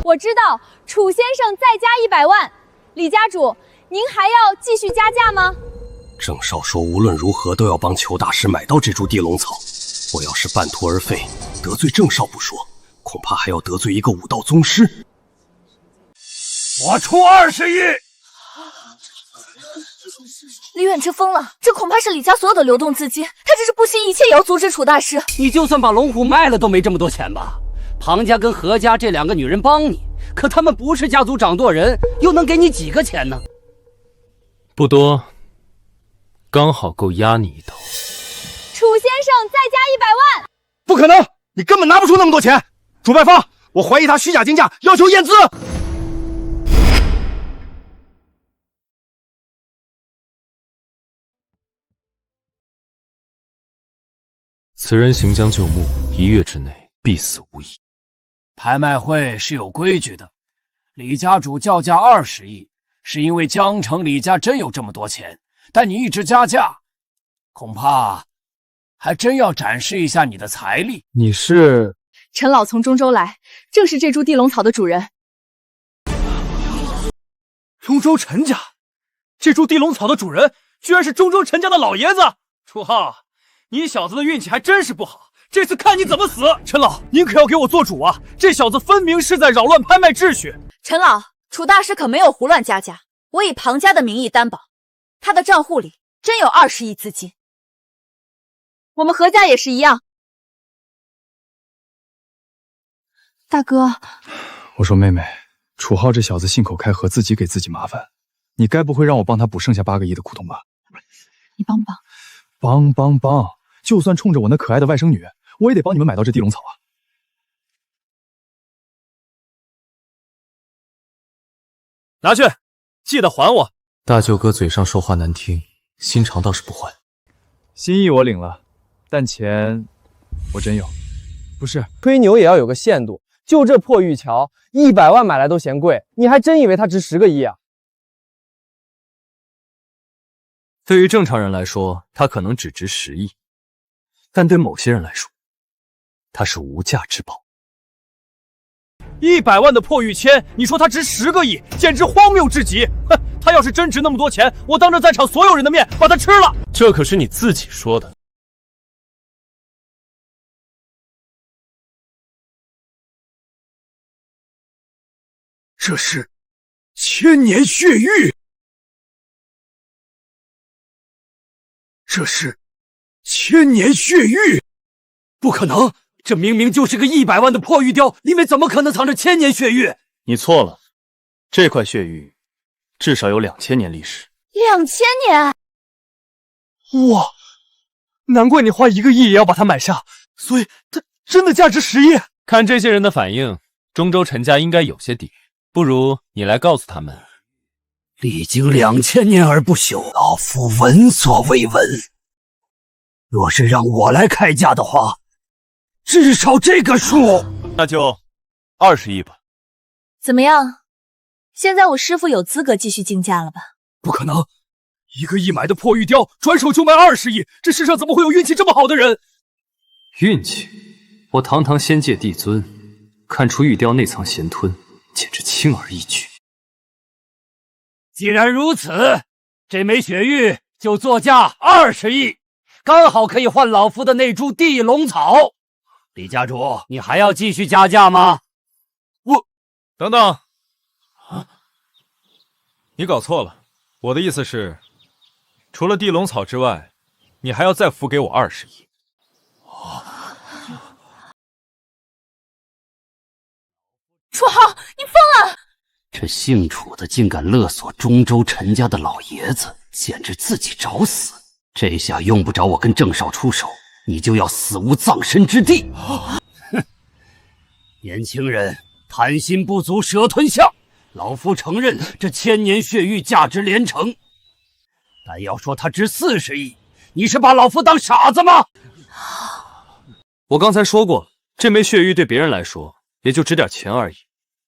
我知道楚先生再加100万，李家主，您还要继续加价吗？郑少说无论如何都要帮裘大师买到这株地龙草。我要是半途而废，得罪郑少不说，恐怕还要得罪一个武道宗师。我出20亿！李远之疯了，这恐怕是李家所有的流动资金，他只是不惜一切也要阻止楚大师。你就算把龙虎卖了，都没这么多钱吧？庞家跟何家这2个女人帮你，可他们不是家族掌舵人，又能给你几个钱呢？不多，刚好够压你一头。楚先生，再加100万！不可能，你根本拿不出那么多钱。主办方，我怀疑他虚假竞价，要求验资。此人行将就木，1月之内必死无疑。拍卖会是有规矩的，李家主叫价20亿，是因为江城李家真有这么多钱，但你一直加价，恐怕还真要展示一下你的财力。你是？陈老从中州来，正是这株地龙草的主人。中州陈家，这株地龙草的主人居然是中州陈家的老爷子。楚浩，你小子的运气还真是不好，这次看你怎么死！陈老，您可要给我做主啊！这小子分明是在扰乱拍卖秩序。陈老，楚大师可没有胡乱加价，我以庞家的名义担保，他的账户里真有20亿资金。我们何家也是一样。大哥，我说妹妹，楚浩这小子信口开河，自己给自己麻烦，你该不会让我帮他补剩下8个亿的苦痛吧？你帮不帮？帮！就算冲着我那可爱的外甥女，我也得帮你们买到这地龙草啊！拿去，记得还我。大舅哥嘴上说话难听，心肠倒是不坏。心意我领了，但钱我真有。不是，吹牛也要有个限度。就这破玉桥，100万买来都嫌贵，你还真以为它值10个亿啊？对于正常人来说，它可能只值10亿，但对某些人来说，它是无价之宝。100万的破玉签，你说它值10个亿，简直荒谬至极！哼，它要是真值那么多钱，我当着在场所有人的面把它吃了。这可是你自己说的。这是千年血玉，这是千年血玉，不可能！这明明就是个100万的破玉雕，里面怎么可能藏着千年血玉？你错了，这块血玉至少有2000年历史。2000年！哇，难怪你花1个亿也要把它买下，所以它真的价值10亿。看这些人的反应，中州陈家应该有些底。不如你来告诉他们，历经2000年而不朽，老夫闻所未闻。若是让我来开价的话，至少这个数，那就20亿吧。怎么样？现在我师父有资格继续竞价了吧？不可能，1个亿买的破玉雕，转手就卖20亿，这世上怎么会有运气这么好的人？运气？我堂堂仙界帝尊，看出玉雕内藏咸吞，简直轻而易举。既然如此，这枚血玉就作价20亿，刚好可以换老夫的那株地龙草。李家主，你还要继续加价吗？等等，你搞错了，我的意思是，除了地龙草之外，你还要再付给我20亿。楚浩，你疯了！这姓楚的竟敢勒索中州陈家的老爷子，简直自己找死！这下用不着我跟郑少出手，你就要死无葬身之地！哼，年轻人贪心不足蛇吞象，老夫承认这千年血玉价值连城，但要说它值40亿，你是把老夫当傻子吗？我刚才说过，这枚血玉对别人来说也就值点钱而已，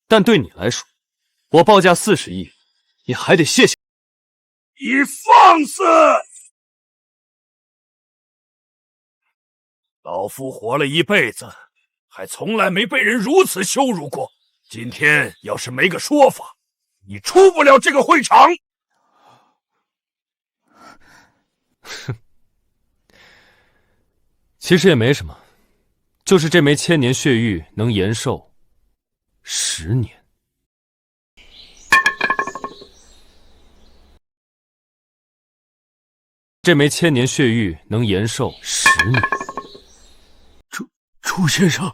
但对你来说，我报价40亿，你还得谢谢。你放肆！老夫活了一辈子，还从来没被人如此羞辱过。今天要是没个说法，你出不了这个会场。哼，其实也没什么，就是这枚千年血玉能延寿10年。这枚千年血玉能延寿10年。楚先生，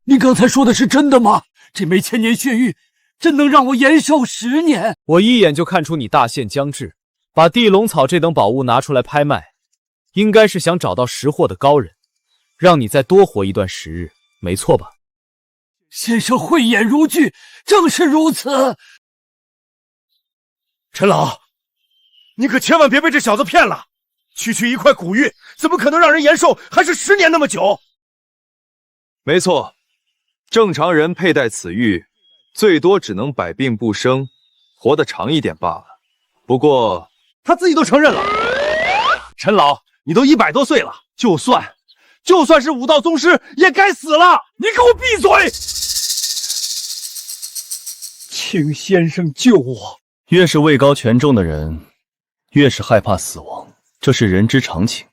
您刚才说的是真的吗？这枚千年血玉真能让我延寿10年？我一眼就看出你大限将至，把地龙草这等宝物拿出来拍卖，应该是想找到识货的高人，让你再多活一段时日，没错吧？先生慧眼如炬，正是如此。陈老，你可千万别被这小子骗了！区一块古玉，怎么可能让人延寿还是10年那么久？没错，正常人佩戴此玉，最多只能百病不生，活得长一点罢了。不过他自己都承认了。陈老，你都100多岁了，就算是武道宗师，也该死了！你给我闭嘴！请先生救我！越是位高权重的人，越是害怕死亡，这是人之常情。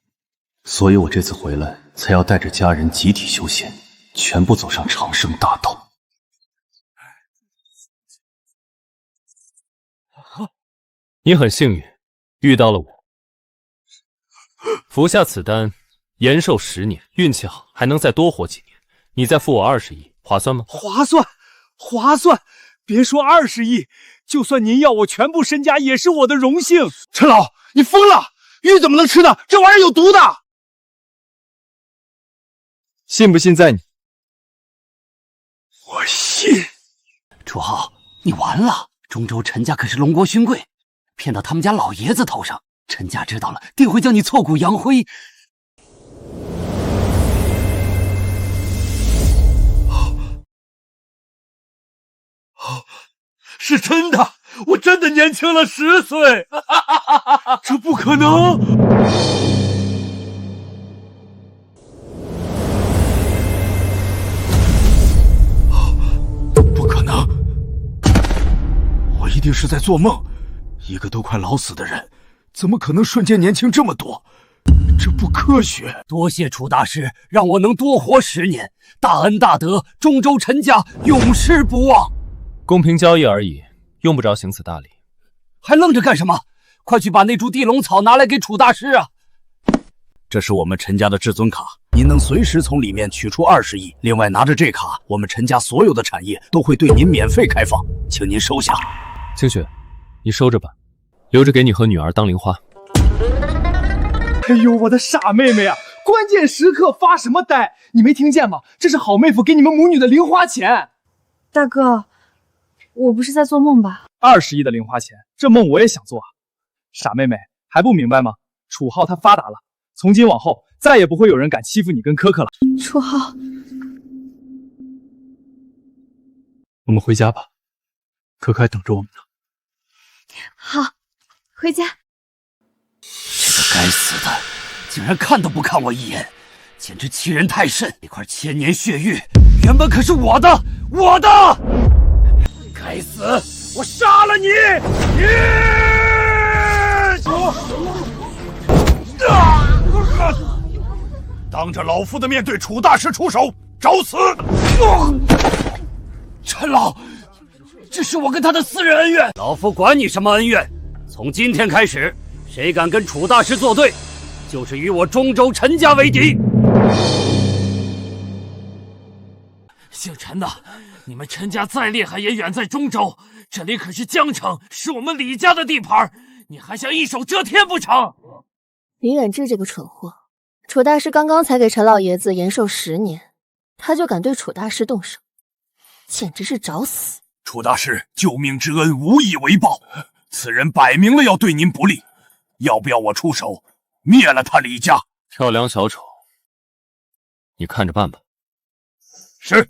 所以我这次回来，才要带着家人集体修仙，全部走上长生大道。你很幸运，遇到了我。服下此丹，延寿10年，运气好还能再多活几年。你再付我20亿，划算吗？划算！别说20亿，就算您要我全部身家，也是我的荣幸。陈老，你疯了！玉怎么能吃呢？这玩意儿有毒的！信不信在你。我信。楚浩，你完了！中州陈家可是龙国勋贵，骗到他们家老爷子头上，陈家知道了，定会将你挫骨扬灰。是真的，我真的年轻了10岁，这不可能！不可能！我一定是在做梦。一个都快老死的人，怎么可能瞬间年轻这么多？这不科学！多谢楚大师，让我能多活10年，大恩大德，中州陈家永世不忘。公平交易而已，用不着行此大礼。还愣着干什么？快去把那株地龙草拿来给楚大师啊！这是我们陈家的至尊卡，您能随时从里面取出20亿。另外，拿着这卡，我们陈家所有的产业都会对您免费开放，请您收下。清雪，你收着吧，留着给你和女儿当零花。哎呦，我的傻妹妹啊！关键时刻发什么呆？你没听见吗？这是好妹夫给你们母女的零花钱。大哥，我不是在做梦吧？20亿的零花钱，这梦我也想做啊！傻妹妹还不明白吗？楚浩他发达了，从今往后再也不会有人敢欺负你跟可可了。楚浩，我们回家吧，可可还等着我们呢。好，回家。这个该死的，竟然看都不看我一眼，简直欺人太甚！那块千年血玉原本可是我的，该死！我杀了你！当着老夫的面对楚大师出手，找死！陈老，这是我跟他的私人恩怨，老夫管你什么恩怨！从今天开始，谁敢跟楚大师作对，就是与我中州陈家为敌。姓陈的，你们陈家再厉害也远在中州，这里可是江城，是我们李家的地盘，你还想一手遮天不成？李远志这个蠢货，楚大师刚刚才给陈老爷子延寿10年，他就敢对楚大师动手，简直是找死！楚大师救命之恩无以为报，此人摆明了要对您不利，要不要我出手灭了他李家？跳梁小丑，你看着办吧。是。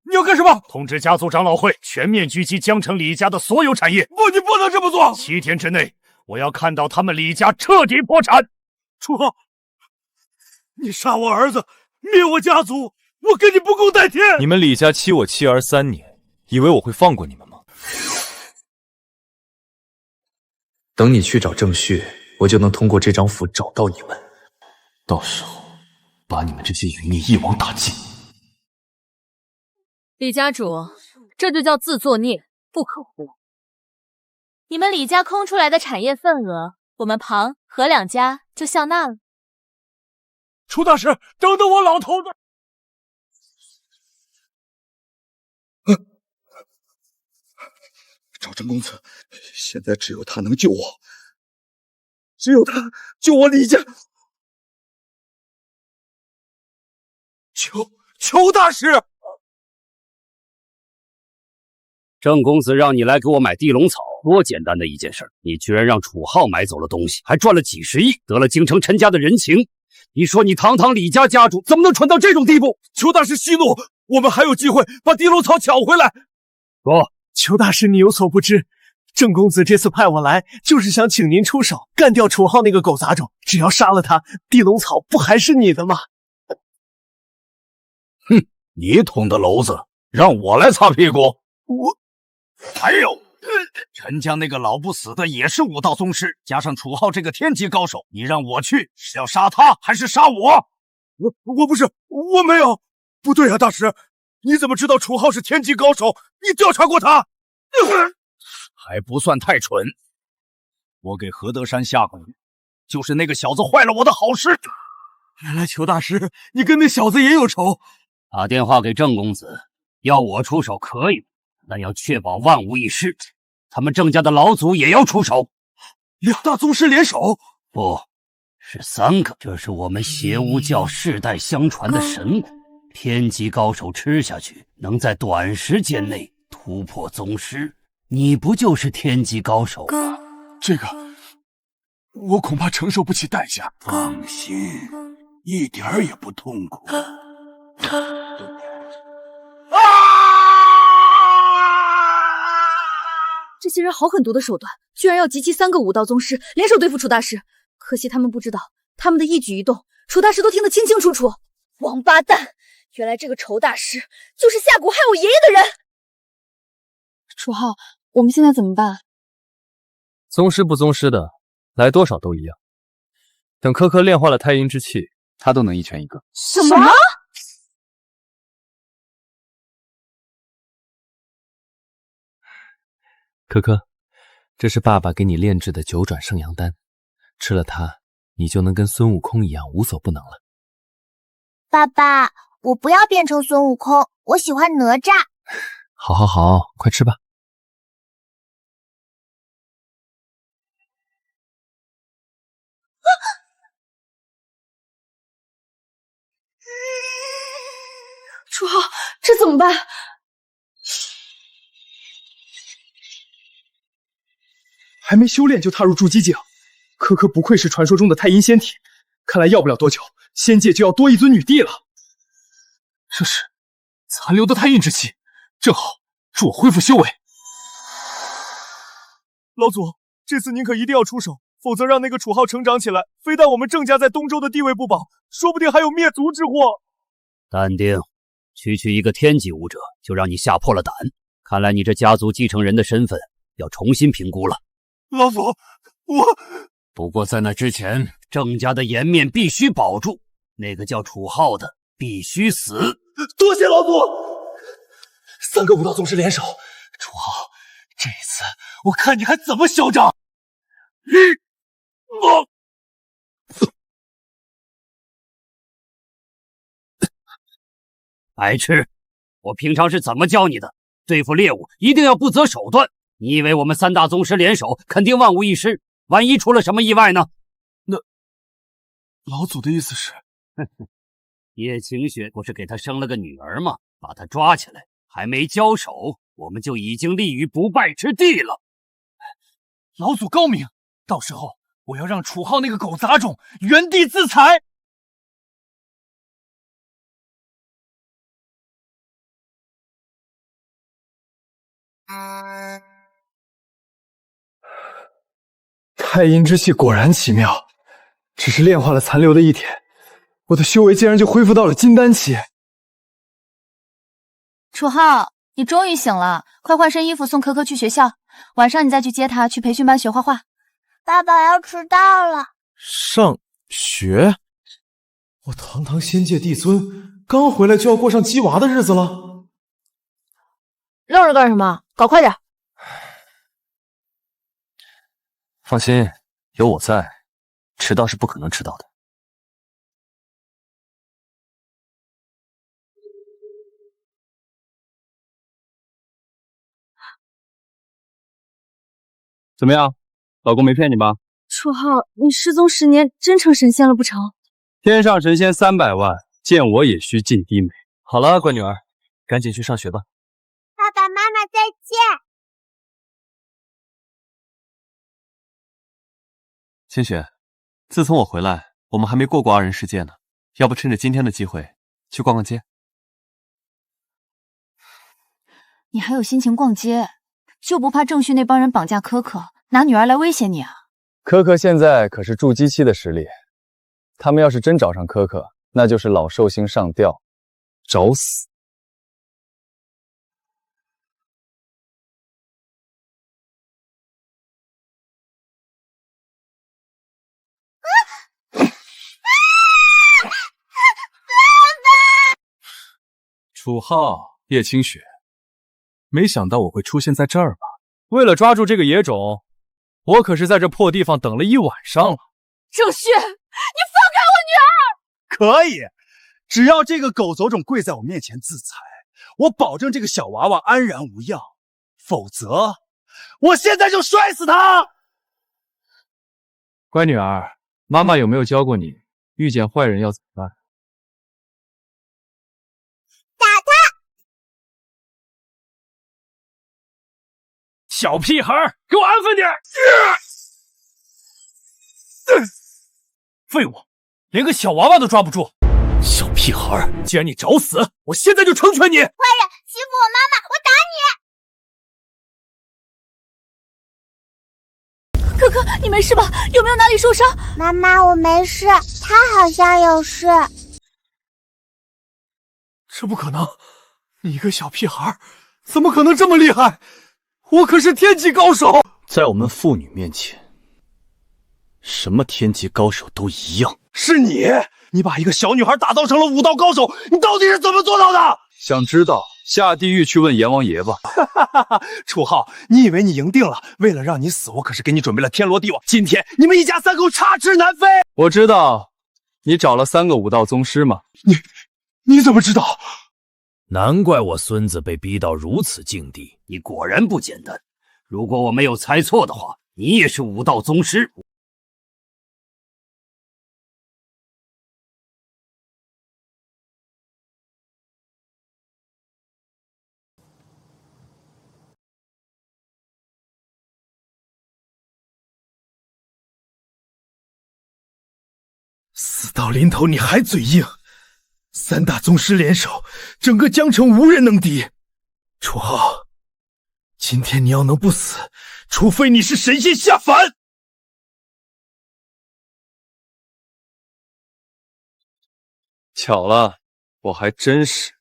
你要干什么？通知家族长老会全面狙击江城李家的所有产业。不，你不能这么做！7天之内，我要看到他们李家彻底破产。楚浩，你杀我儿子，灭我家族，我跟你不共戴天！你们李家欺我妻儿3年，以为我会放过你们吗？等你去找郑旭，我就能通过这张符找到你们，到时候把你们这些余孽一网打尽。李家主，这就叫自作孽不可活。你们李家空出来的产业份额，我们庞何两家就笑纳了。楚大师，等等我老头子！找郑公子，现在只有他能救我，只有他救我李家。裘大师，郑公子让你来给我买地龙草，多简单的一件事，你居然让楚浩买走了东西，还赚了几十亿，得了京城陈家的人情。你说你堂堂李家家主，怎么能蠢到这种地步？裘大师息怒，我们还有机会把地龙草抢回来。说，裘大师，你有所不知，郑公子这次派我来，就是想请您出手干掉楚浩那个狗杂种。只要杀了他，地龙草不还是你的吗？哼，你捅的娄子，让我来擦屁股。还有，陈家那个老不死的也是武道宗师，加上楚浩这个天级高手，你让我去是要杀他还是杀我？我不是，我没有。不对啊，大师，你怎么知道楚浩是天级高手？你调查过他？还不算太蠢。我给何德山下蛊，就是那个小子坏了我的好事。原来裘大师，你跟那小子也有仇。打电话给郑公子，要我出手可以，但要确保万无一失。他们郑家的老祖也要出手。两大宗师联手？不是3个，这是我们邪巫教世代相传的神蛊，天级高手吃下去，能在短时间内突破宗师。你不就是天级高手吗？这个，我恐怕承受不起代价。放心，一点儿也不痛苦。这些人好狠毒的手段，居然要集齐3个武道宗师联手对付楚大师。可惜他们不知道，他们的一举一动，楚大师都听得清清楚楚。王八蛋！原来这个仇大师就是下蛊害我爷爷的人。楚浩，我们现在怎么办？宗师不宗师的，来多少都一样。等科科炼化了太阴之气，他都能一拳一个。什么？科科，这是爸爸给你炼制的9转圣阳丹，吃了它，你就能跟孙悟空一样无所不能了。爸爸，我不要变成孙悟空，我喜欢哪吒。好好好，快吃吧。楚浩，这怎么办？还没修炼就踏入筑基境，科科不愧是传说中的太阴仙体，看来要不了多久，仙界就要多一尊女帝了。这是残留的太阴之气，正好助我恢复修为。老祖，这次您可一定要出手，否则让那个楚浩成长起来，非但我们郑家在东周的地位不保，说不定还有灭族之祸。淡定，区一个天级武者，就让你吓破了胆。看来你这家族继承人的身份要重新评估了。老祖，不过在那之前，郑家的颜面必须保住，那个叫楚浩的必须死。多谢老祖！3个武道宗师联手，楚浩，这次我看你还怎么嚣张！白痴！我平常是怎么教你的？对付猎物一定要不择手段。你以为我们3大宗师联手肯定万无一失？万一出了什么意外呢？那老祖的意思是，叶晴雪不是给他生了个女儿吗？把他抓起来，还没交手，我们就已经立于不败之地了。老祖高明，到时候我要让楚浩那个狗杂种原地自裁。太阴之气果然奇妙，只是炼化了残留的一点，我的修为竟然就恢复到了金丹期。楚浩，你终于醒了，快换身衣服送科科去学校，晚上你再去接他去培训班学画画。爸爸要迟到了。上学？我堂堂仙界帝尊，刚回来就要过上鸡娃的日子了。愣着干什么？搞快点！放心，有我在，迟到是不可能迟到的。怎么样，老公没骗你吧？楚浩，你失踪10年，真成神仙了不成？天上神仙300万，见我也需尽低眉。好了，乖女儿，赶紧去上学吧。爸爸妈妈再见。千雪，自从我回来，我们还没过过2人世界呢，要不趁着今天的机会去逛逛街？你还有心情逛街，就不怕郑旭那帮人绑架可可，拿女儿来威胁你啊？可可现在可是筑基期的实力，他们要是真找上可可，那就是老寿星上吊，找死。楚浩，叶清雪，没想到我会出现在这儿吧？为了抓住这个野种，我可是在这破地方等了1晚上了。郑旭，你放开我女儿！可以，只要这个狗走种跪在我面前自裁，我保证这个小娃娃安然无恙。否则，我现在就摔死他！乖女儿，妈妈有没有教过你，遇见坏人要怎么办？小屁孩，给我安分点！废物，连个小娃娃都抓不住！小屁孩，既然你找死，我现在就成全你！坏人欺负我妈妈，我打你！可可，你没事吧？有没有哪里受伤？妈妈，我没事，他好像有事。这不可能！你一个小屁孩，怎么可能这么厉害？我可是天级高手！在我们父女面前，什么天级高手都一样。是你把一个小女孩打造成了武道高手，你到底是怎么做到的？想知道，下地狱去问阎王爷吧。楚浩，你以为你赢定了？为了让你死，我可是给你准备了天罗地网。今天你们一家3口插翅难飞。我知道，你找了3个武道宗师吗？你怎么知道？难怪我孙子被逼到如此境地，你果然不简单。如果我没有猜错的话，你也是武道宗师。死到临头你还嘴硬，3大宗师联手，整个江城无人能敌。楚浩，今天你要能不死，除非你是神仙下凡。巧了，我还真是。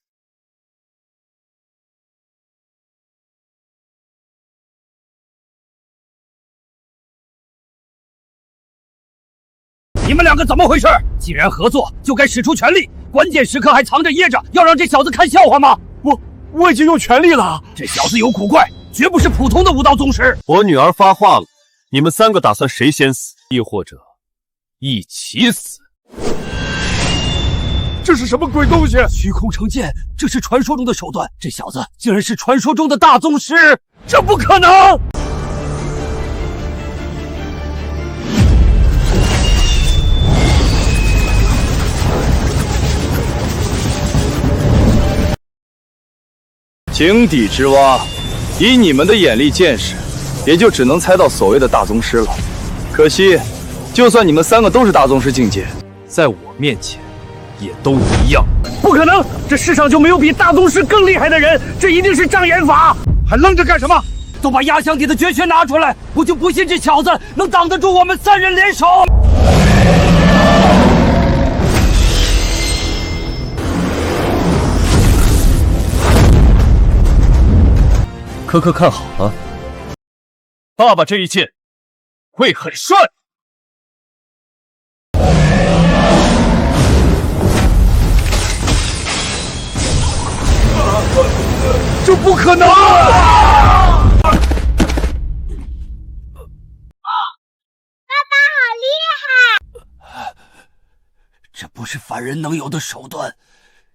你们2个怎么回事？既然合作，就该使出全力，关键时刻还藏着掖着，要让这小子看笑话吗？我已经用全力了。这小子有古怪，绝不是普通的武道宗师。我女儿发话了，你们3个打算谁先死，亦或者一起死？这是什么鬼东西？虚空成剑，这是传说中的手段。这小子竟然是传说中的大宗师，这不可能！井底之蛙，以你们的眼力见识，也就只能猜到所谓的大宗师了。可惜，就算你们3个都是大宗师境界，在我面前也都一样。不可能，这世上就没有比大宗师更厉害的人，这一定是障眼法。还愣着干什么？都把压箱底的绝学拿出来，我就不信这小子能挡得住我们3人联手。可可看好了，爸爸这一剑会很顺。这不可能！这不是凡人能有的手段，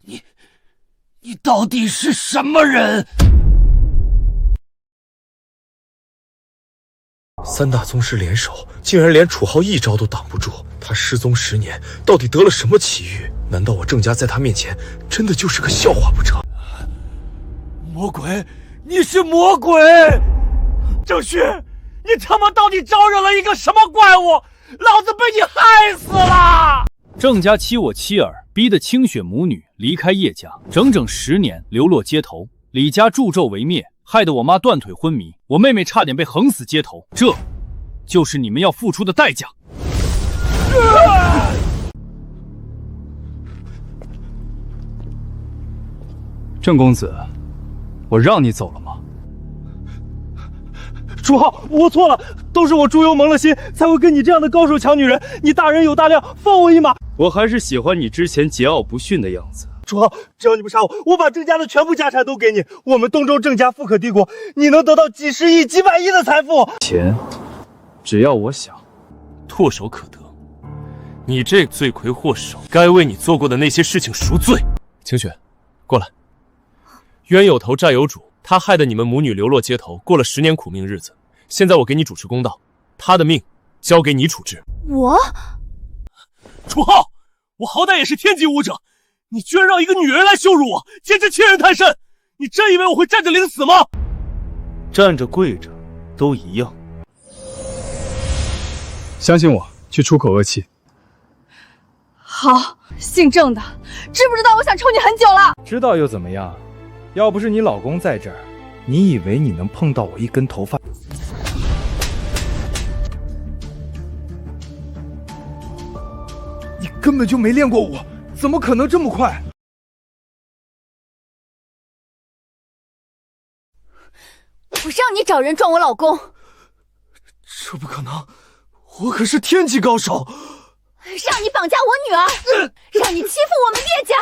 你到底是什么人？三大宗师联手，竟然连楚浩一招都挡不住。他失踪10年，到底得了什么奇遇？难道我郑家在他面前真的就是个笑话不成？魔鬼，你是魔鬼！郑旭，你他妈到底招惹了一个什么怪物？老子被你害死了！郑家欺我妻儿，逼得清雪母女离开叶家，整整10年流落街头。李家助纣为灭，害得我妈断腿昏迷，我妹妹差点被横死街头，这就是你们要付出的代价。郑公子，我让你走了吗？楚浩，我错了，都是我猪油蒙了心，才会跟你这样的高手抢女人。你大人有大量，放我一马。我还是喜欢你之前桀骜不驯的样子。楚浩，只要你不杀我，我把郑家的全部家产都给你。我们东周郑家富可敌国，你能得到几十亿、几百亿的财富。钱，只要我想，唾手可得。你这罪魁祸首，该为你做过的那些事情赎罪。清雪，过来。冤有头债有主，他害得你们母女流落街头，过了10年苦命日子。现在我给你主持公道，他的命交给你处置。我，楚浩，我好歹也是天级武者，你居然让一个女人来羞辱我，简直欺人太甚！你真以为我会站着领死吗？站着跪着都一样。相信我，去出口恶气。好，姓郑的，知不知道我想抽你很久了？知道又怎么样？要不是你老公在这儿，你以为你能碰到我一根头发？你根本就没练过武，怎么可能这么快？我让你找人撞我老公，这不可能，我可是天级高手。让你绑架我女儿，让你欺负我们叶家。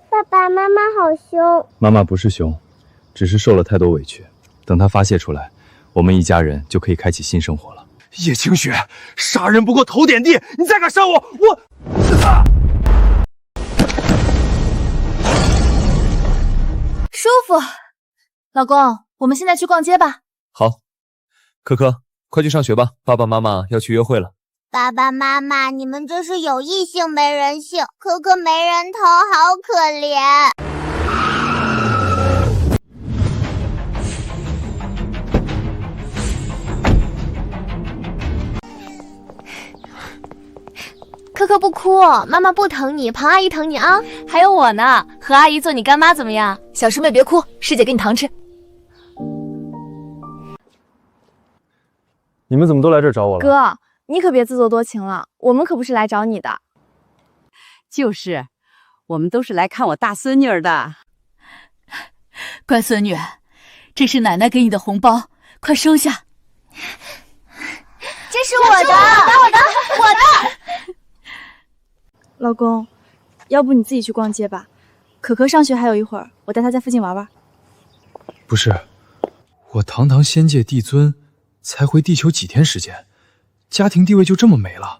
爸爸妈妈好凶。妈妈不是凶，只是受了太多委屈。等她发泄出来，我们一家人就可以开启新生活了。叶清雪，杀人不过头点地，你再敢杀我，舒服。老公，我们现在去逛街吧。好，可可，快去上学吧，爸爸妈妈要去约会了。爸爸妈妈，你们这是有异性没人性，可可没人头，好可怜。可可不哭，妈妈不疼你，庞阿姨疼你啊。还有我呢，何阿姨做你干妈怎么样？小师妹别哭，师姐给你糖吃。你们怎么都来这儿找我了？哥，你可别自作多情了，我们可不是来找你的。就是，我们都是来看我大孙女儿的。乖孙女，这是奶奶给你的红包，快收下。这是我的，我的。老公，要不你自己去逛街吧，可可上学还有一会儿，我带她在附近玩玩。不是，我堂堂仙界帝尊，才回地球几天时间，家庭地位就这么没了？